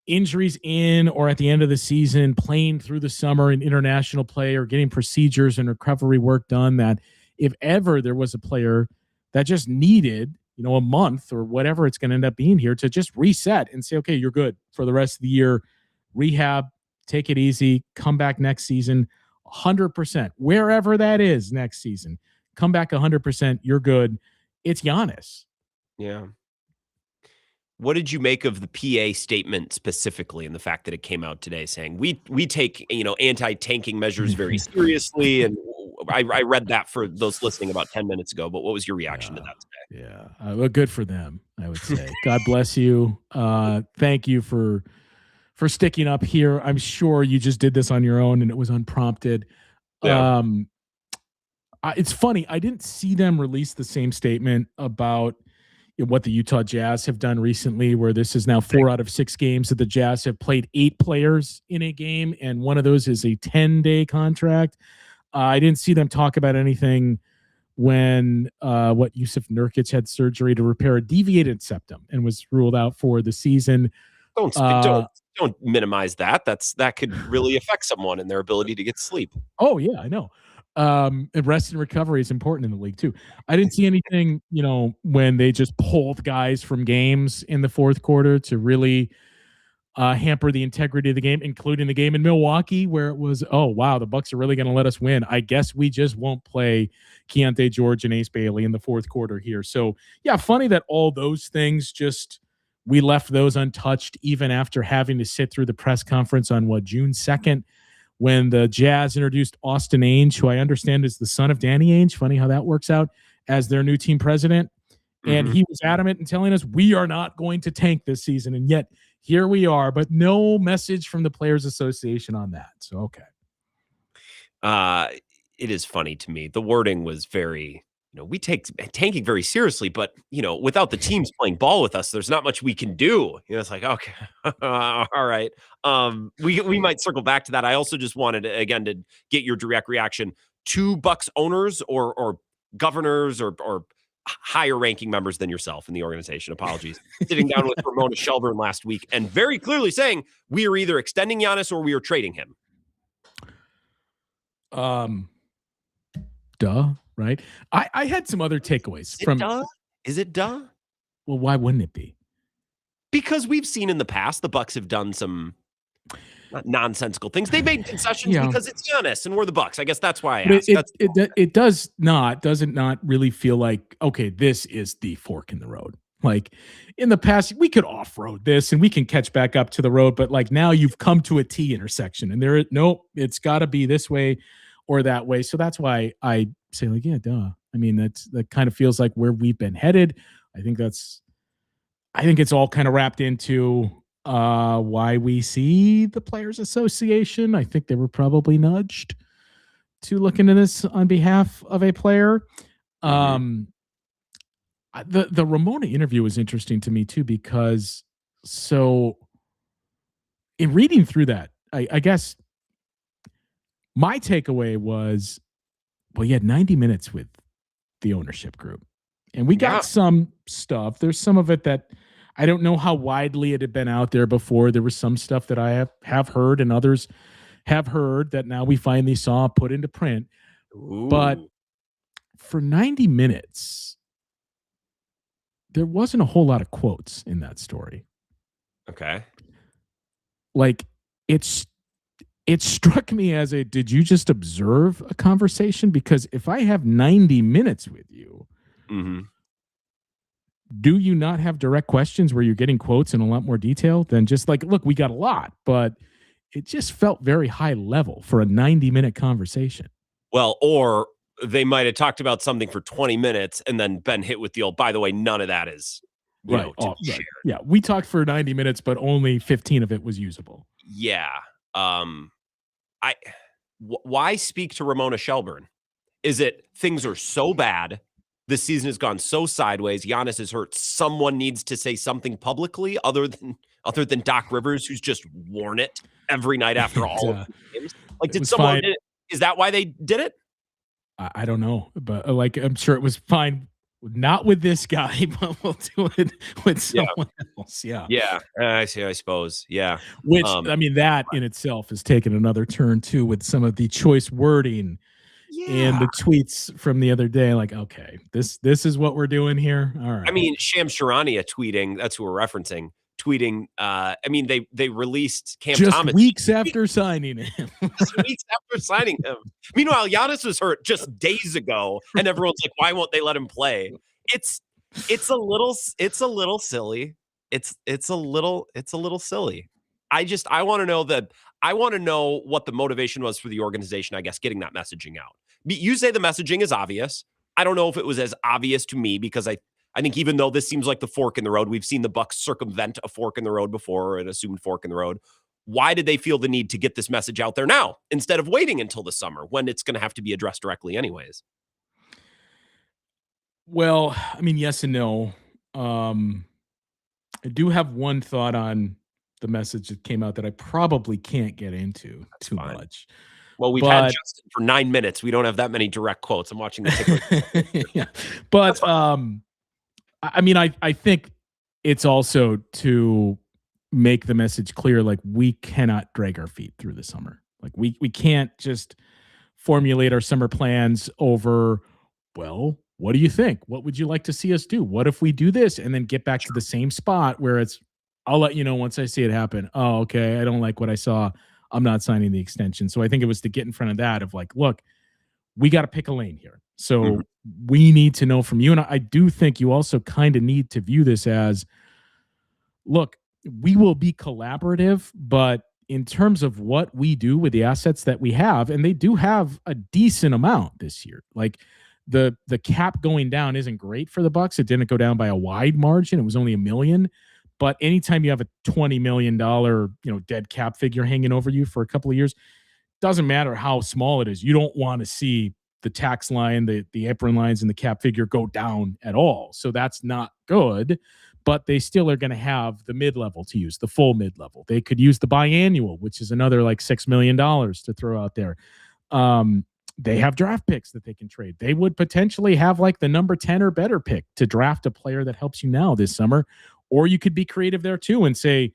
injuries in or at the end of the season, playing through the summer in international play or getting procedures and recovery work done, that if ever there was a player that just needed, a month or whatever it's going to end up being here to just reset and say, okay, you're good for the rest of the year, rehab, take it easy, come back next season, 100%, wherever that is next season, come back 100%, you're good. It's Giannis. Yeah. What did you make of the PA statement specifically, and the fact that it came out today saying we take anti-tanking measures very seriously? And I read that for those listening about 10 minutes ago. But what was your reaction to that today? Yeah, well, good for them, I would say. God bless you. Thank you for sticking up here. I'm sure you just did this on your own and it was unprompted. Yeah. It's funny. I didn't see them release the same statement about what the Utah Jazz have done recently, where this is now 4 out of 6 games that the Jazz have played 8 players in a game, and one of those is a 10-day contract. I didn't see them talk about anything when Yusuf Nurkic had surgery to repair a deviated septum and was ruled out for the season. Don't minimize that. That could really affect someone and their ability to get sleep. Oh yeah, I know. And rest and recovery is important in the league too. I didn't see anything, when they just pulled guys from games in the fourth quarter to really hamper the integrity of the game, including the game in Milwaukee, where it was, oh wow, the Bucks are really going to let us win. I guess we just won't play Keontae George and Ace Bailey in the fourth quarter here. So yeah, funny that all those things we left those untouched, even after having to sit through the press conference on June 2nd, when the Jazz introduced Austin Ainge, who I understand is the son of Danny Ainge. Funny how that works out, as their new team president. And he was adamant in telling us we are not going to tank this season. And yet here we are, but no message from the Players Association on that. So, okay. It is funny to me. The wording was very, we take tanking very seriously, but, without the teams playing ball with us, there's not much we can do. It's like, okay, all right. We might circle back to that. I also just wanted, again, to get your direct reaction to Bucks owners or governors or higher ranking members than yourself in the organization. Apologies. Sitting down with Ramona Shelburne last week and very clearly saying we are either extending Giannis or we are trading him. Right. I had some other takeaways Is it duh? Well, why wouldn't it be? Because we've seen in the past the Bucks have done some nonsensical things. They made concessions because it's Giannis and we're the Bucks. I guess that's why I asked. It does it not really feel like, okay, this is the fork in the road. Like in the past, we could off-road this and we can catch back up to the road, but like now you've come to a T intersection and it's got to be this way or that way. So that's why I say like, yeah, duh. I mean, that kind of feels like where we've been headed. I think it's all kind of wrapped into why we see the Players Association. I think they were probably nudged to look into this on behalf of a player. The Ramona interview was interesting to me too, because in reading through that, I guess my takeaway was, well, you had 90 minutes with the ownership group and we got some stuff. There's some of it that I don't know how widely it had been out there before. There was some stuff that I have heard and others have heard that now we finally saw put into print. Ooh. But for 90 minutes, there wasn't a whole lot of quotes in that story. Okay. Like it struck me as did you just observe a conversation? Because if I have 90 minutes with you, do you not have direct questions where you're getting quotes in a lot more detail than just like, look, we got a lot, but it just felt very high level for a 90-minute conversation. Well, or they might have talked about something for 20 minutes and then been hit with the old, by the way, none of that is, right. Yeah. We talked for 90 minutes, but only 15 of it was usable. Yeah. Why speak to Ramona Shelburne? Is it things are so bad? This season has gone so sideways. Giannis is hurt. Someone needs to say something publicly other than Doc Rivers, who's just worn it every night after all of the games. Like, did someone did it? Is that why they did it? I don't know, but like I'm sure it was fine. Not with this guy, but we'll do it with someone else. Yeah. Yeah. I see. I suppose. Yeah. Which, I mean, that in itself has taken another turn too with some of the choice wording and the tweets from the other day. Like, okay, this is what we're doing here. All right. I mean, Shams Charania tweeting, that's who we're referencing, tweeting. I mean, they released Cam just Thomas weeks after signing him. Meanwhile, Giannis was hurt just days ago, and everyone's like, "Why won't they let him play?" It's a little silly. It's a little silly. I want to know what the motivation was for the organization. I guess getting that messaging out. You say the messaging is obvious. I don't know if it was as obvious to me because I think even though this seems like the fork in the road, we've seen the Bucks circumvent a fork in the road before, or an assumed fork in the road. Why did they feel the need to get this message out there now instead of waiting until the summer when it's going to have to be addressed directly anyways? Well, I mean, yes and no. I do have one thought on the message that came out that I probably can't get into too much. Well, we've had Justin for 9 minutes. We don't have that many direct quotes. I'm watching the ticker. Yeah. But I mean, I think it's also to make the message clear, like, we cannot drag our feet through the summer. Like, we can't just formulate our summer plans over, well, what do you think? What would you like to see us do? What if we do this? And then get back to the same spot where it's, I'll let you know once I see it happen. Oh, okay, I don't like what I saw. I'm not signing the extension. So I think it was to get in front of that of like, look, we got to pick a lane here. So we need to know from you. And I do think you also kind of need to view this as, look, we will be collaborative, but in terms of what we do with the assets that we have, and they do have a decent amount this year. Like the cap going down isn't great for the Bucks. It didn't go down by a wide margin. It was only $1 million. But anytime you have a $20 million, dead cap figure hanging over you for a couple of years, doesn't matter how small it is. You don't want to see the tax line, the apron lines, and the cap figure go down at all. So that's not good. But they still are going to have the mid-level to use, the full mid-level. They could use the biannual, which is another like $6 million to throw out there. They have draft picks that they can trade. They would potentially have like the number 10 or better pick to draft a player that helps you now this summer. Or you could be creative there too and say,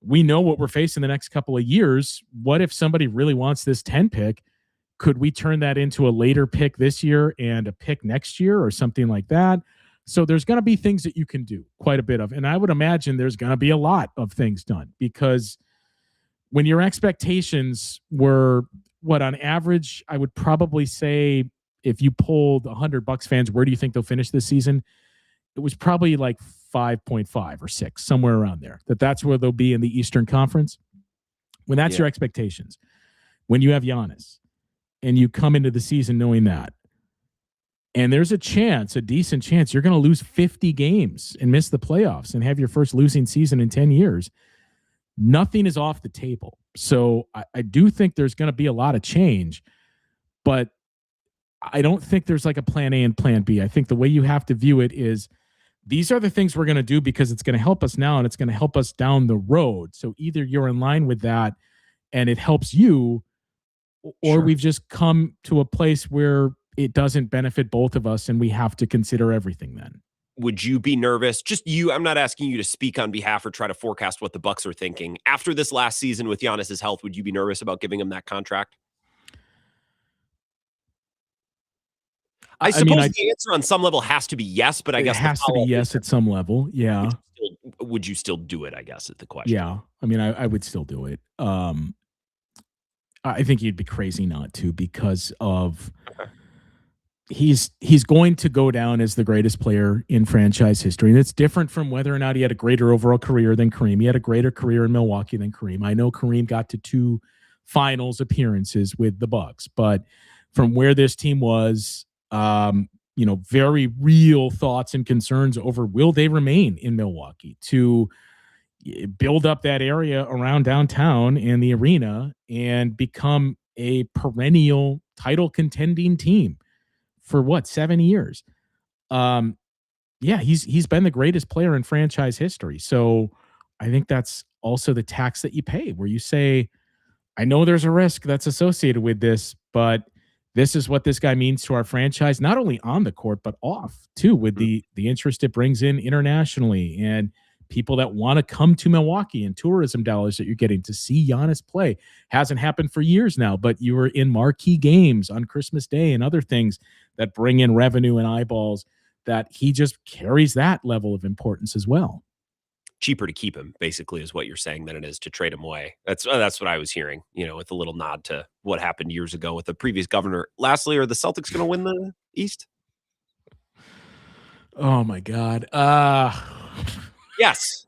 we know what we're facing the next couple of years. What if somebody really wants this 10 pick? Could we turn that into a later pick this year and a pick next year or something like that? So there's going to be things that you can do quite a bit of. And I would imagine there's going to be a lot of things done, because when your expectations were what on average, I would probably say if you polled 100 Bucks fans, where do you think they'll finish this season? It was probably like 5.5 or 6, somewhere around there. That's where they'll be in the Eastern Conference. When that's your expectations, when you have Giannis and you come into the season knowing that, and there's a decent chance, you're going to lose 50 games and miss the playoffs and have your first losing season in 10 years. Nothing is off the table. So I do think there's going to be a lot of change, but I don't think there's like a plan A and plan B. I think the way you have to view it is, these are the things we're going to do because it's going to help us now and it's going to help us down the road. So either you're in line with that and it helps you, or we've just come to a place where it doesn't benefit both of us and we have to consider everything then. Would you be nervous? Just you, I'm not asking you to speak on behalf or try to forecast what the Bucks are thinking. After this last season with Giannis's health, would you be nervous about giving him that contract? I suppose the answer on some level has to be yes, but I guess it has to be yes at some level. Yeah. Would you still do it? I guess is the question. Yeah. I mean, I would still do it. I think you'd be crazy not to, because of he's going to go down as the greatest player in franchise history. And it's different from whether or not he had a greater overall career than Kareem. He had a greater career in Milwaukee than Kareem. I know Kareem got to 2 finals appearances with the Bucks, but from where this team was, very real thoughts and concerns over will they remain in Milwaukee, to build up that area around downtown and the arena and become a perennial title contending team for 7 years. He's been the greatest player in franchise history. So I think that's also the tax that you pay, where you say, I know there's a risk that's associated with this, but this is what this guy means to our franchise, not only on the court, but off too, with the interest it brings in internationally and people that want to come to Milwaukee and tourism dollars that you're getting to see Giannis play. Hasn't happened for years now, but you were in marquee games on Christmas Day and other things that bring in revenue and eyeballs, that he just carries that level of importance as well. Cheaper to keep him, basically, is what you're saying, than it is to trade him away. That's what I was hearing, with a little nod to what happened years ago with the previous governor. Lastly, are the Celtics going to win the East? Oh my God. Yes,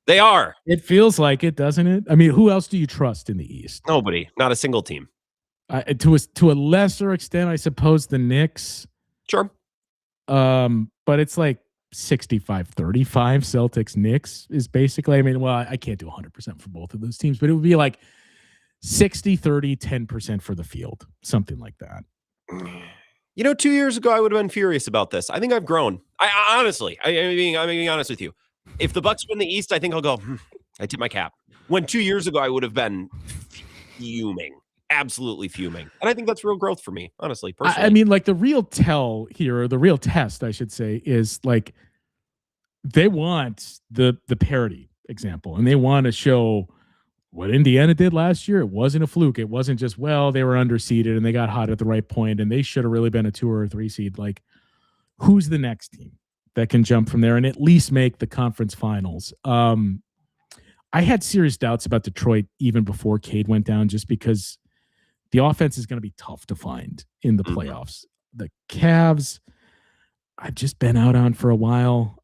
they are. It feels like it, doesn't it? I mean, who else do you trust in the East? Nobody, not a single team. To a lesser extent, I suppose the Knicks. Sure. But it's like 65-35 Celtics Knicks is basically, I can't do 100% for both of those teams, but it would be like 60-30, 10% for the field, something like that. 2 years ago, I would have been furious about this. I think I've grown. I honestly, I'm being honest with you. If the Bucks win the East, I think I'll go, I tip my cap. When 2 years ago, I would have been fuming, absolutely fuming. And I think that's real growth for me, honestly, personally. Like the real tell here, or the real test, I should say, is like they want the parity example, and they want to show what Indiana did last year. It wasn't a fluke. It wasn't just, well, they were underseeded and they got hot at the right point and they should have really been a 2 or a 3 seed. Like, who's the next team that can jump from there and at least make the conference finals? I had serious doubts about Detroit even before Cade went down, just because the offense is going to be tough to find in the playoffs. The Cavs, I've just been out on for a while.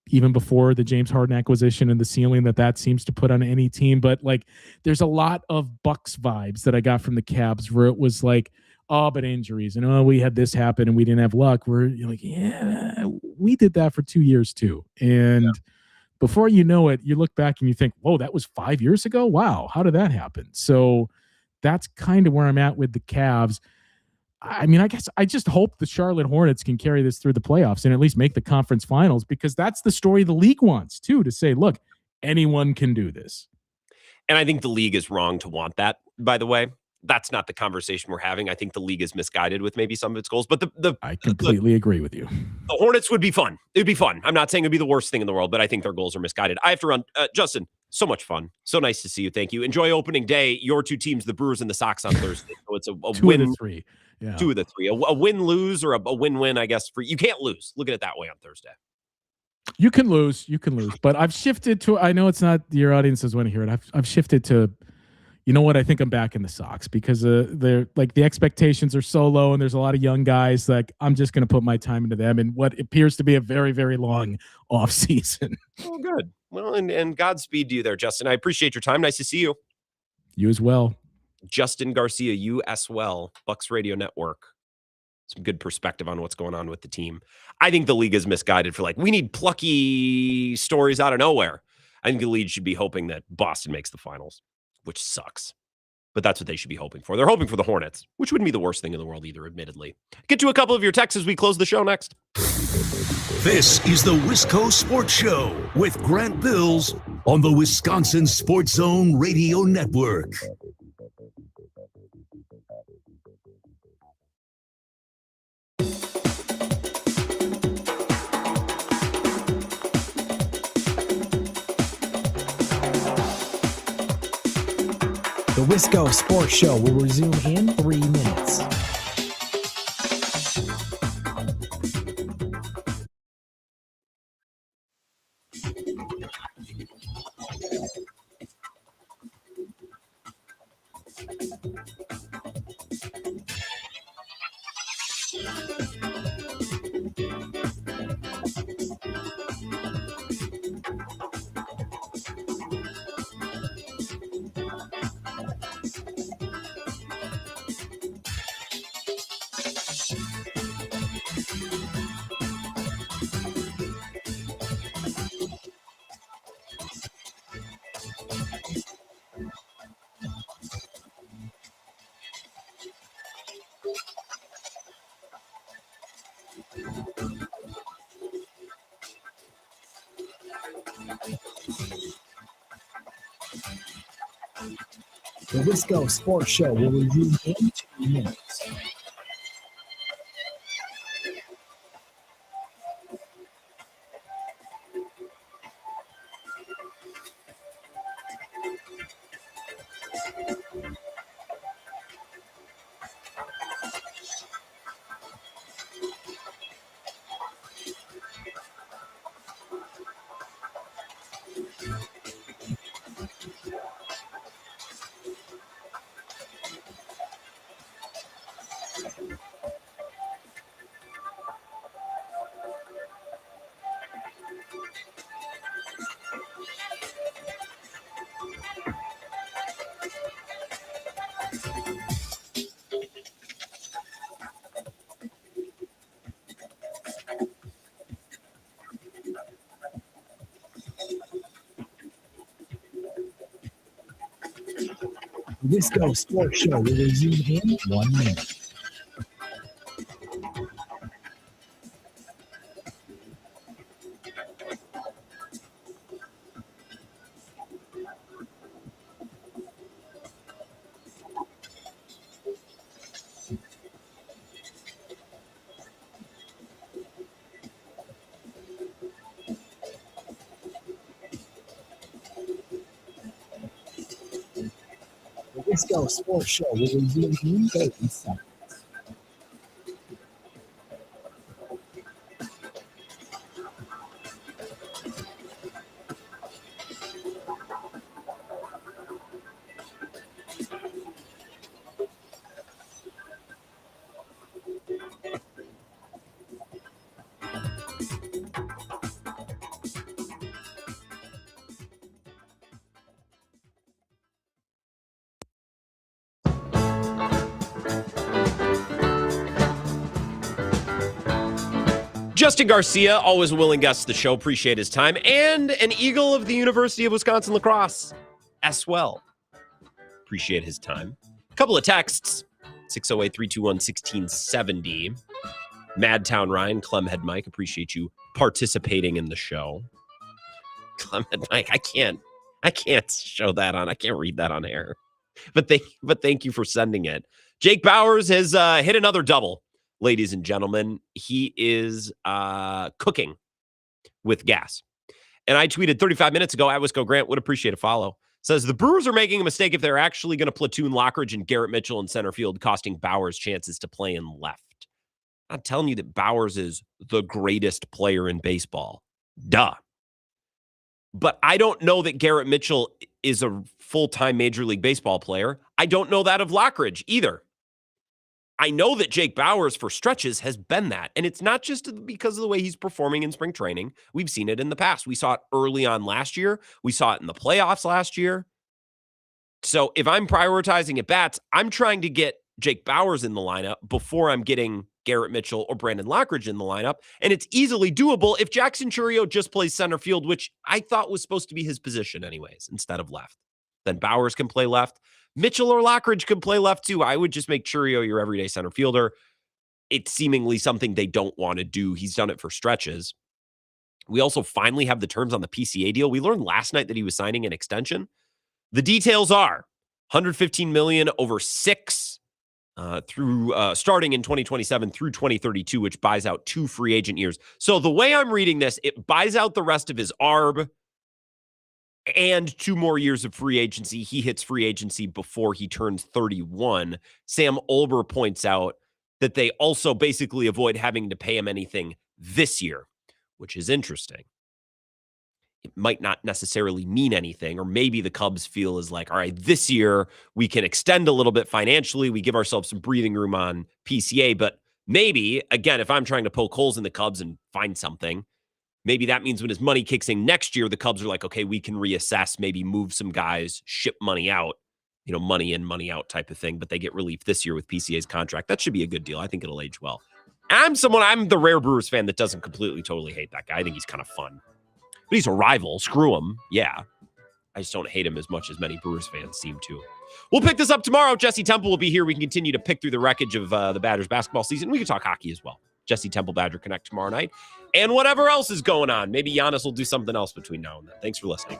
Even before the James Harden acquisition and the ceiling that seems to put on any team. But like, there's a lot of Bucks vibes that I got from the Cavs where it was like, oh, but injuries and we had this happen and we didn't have luck. You're like, yeah, we did that for 2 years too. And before you know it, you look back and you think, whoa, that was 5 years ago. Wow. How did that happen? So that's kind of where I'm at with the Cavs. I mean, I guess I just hope the Charlotte Hornets can carry this through the playoffs and at least make the conference finals, because that's the story the league wants too, to say, look, anyone can do this. And I think the league is wrong to want that, by the way. That's not the conversation we're having. I think the league is misguided with maybe some of its goals, but I completely agree with you. The Hornets would be fun. It'd be fun. I'm not saying it'd be the worst thing in the world, but I think their goals are misguided. I have to run. Justin, so much fun. So nice to see you. Thank you. Enjoy opening day. Your two teams, the Brewers and the Sox, on Thursday. So it's a Two win. of the three. Yeah. 2 of the 3. A win-lose or a win-win, I guess. You can't lose. Look at it that way on Thursday. You can lose, but I've shifted to, I know it's not your audiences want to hear it. I've shifted to, you know what? I think I'm back in the Sox, because they're like, the expectations are so low and there's a lot of young guys. Like, I'm just going to put my time into them in what appears to be a very, very long off season. Oh, good. Well, and Godspeed to you there, Justin. I appreciate your time. Nice to see you. You as well. Justin Garcia, you as well. Bucks Radio Network. Some good perspective on what's going on with the team. I think the league is misguided for, like, we need plucky stories out of nowhere. I think the league should be hoping that Boston makes the finals, which sucks. But that's what they should be hoping for. They're hoping for the Hornets, which wouldn't be the worst thing in the world either, admittedly. Get to a couple of your texts as we close the show next. This is the Wisco Sports Show with Grant Bills on the Wisconsin Sports Zone Radio Network. The Wisco Sports Show will resume in 3 minutes. The Wisco Sports Show will resume in 2 minutes. The Wisco Sports Show will resume in 1 minute. Wisco Sports Show will resume in 30 seconds. Justin Garcia, always a willing guest of the show. Appreciate his time. And an Eagle of the University of Wisconsin Lacrosse as well. Appreciate his time. A couple of texts. 608-321-1670. Madtown Ryan, Clemhead Mike, appreciate you participating in the show. Clemhead Mike, I can't show that on. I can't read that on air. But thank you for sending it. Jake Bowers has hit another double. Ladies and gentlemen, he is cooking with gas. And I tweeted 35 minutes ago, at Wisco Grant, would appreciate a follow. Says, the Brewers are making a mistake if they're actually going to platoon Lockridge and Garrett Mitchell in center field, costing Bowers chances to play in left. I'm telling you that Bowers is the greatest player in baseball. Duh. But I don't know that Garrett Mitchell is a full-time Major League Baseball player. I don't know that of Lockridge either. I know that Jake Bowers for stretches has been that. And it's not just because of the way he's performing in spring training. We've seen it in the past. We saw it early on last year. We saw it in the playoffs last year. So if I'm prioritizing at bats, I'm trying to get Jake Bowers in the lineup before I'm getting Garrett Mitchell or Brandon Lockridge in the lineup. And it's easily doable if Jackson Chourio just plays center field, which I thought was supposed to be his position anyways, instead of left. Then Bowers can play left. Mitchell or Lockridge can play left too. I would just make Chourio your everyday center fielder. It's seemingly something they don't want to do. He's done it for stretches. We also finally have the terms on the PCA deal. We learned last night that he was signing an extension. The details are $115 million over 6 through starting in 2027 through 2032, which buys out 2 free agent years. So the way I'm reading this, it buys out the rest of his ARB and 2 more years of free agency. He hits free agency before he turns 31. Sam Olber points out that they also basically avoid having to pay him anything this year, which is interesting. It might not necessarily mean anything, or maybe the Cubs feel is like, all right, this year we can extend a little bit financially. We give ourselves some breathing room on PCA, but maybe, again, if I'm trying to poke holes in the Cubs and find something, maybe that means when his money kicks in next year, the Cubs are like, okay, we can reassess, maybe move some guys, ship money out, money in, money out type of thing, but they get relief this year with PCA's contract. That should be a good deal. I think it'll age well. I'm the rare Brewers fan that doesn't completely, totally hate that guy. I think he's kind of fun. But he's a rival. Screw him. Yeah. I just don't hate him as much as many Brewers fans seem to. We'll pick this up tomorrow. Jesse Temple will be here. We can continue to pick through the wreckage of the Badgers basketball season. We can talk hockey as well. Jesse Temple Badger Connect tomorrow night. And whatever else is going on. Maybe Giannis will do something else between now and then. Thanks for listening.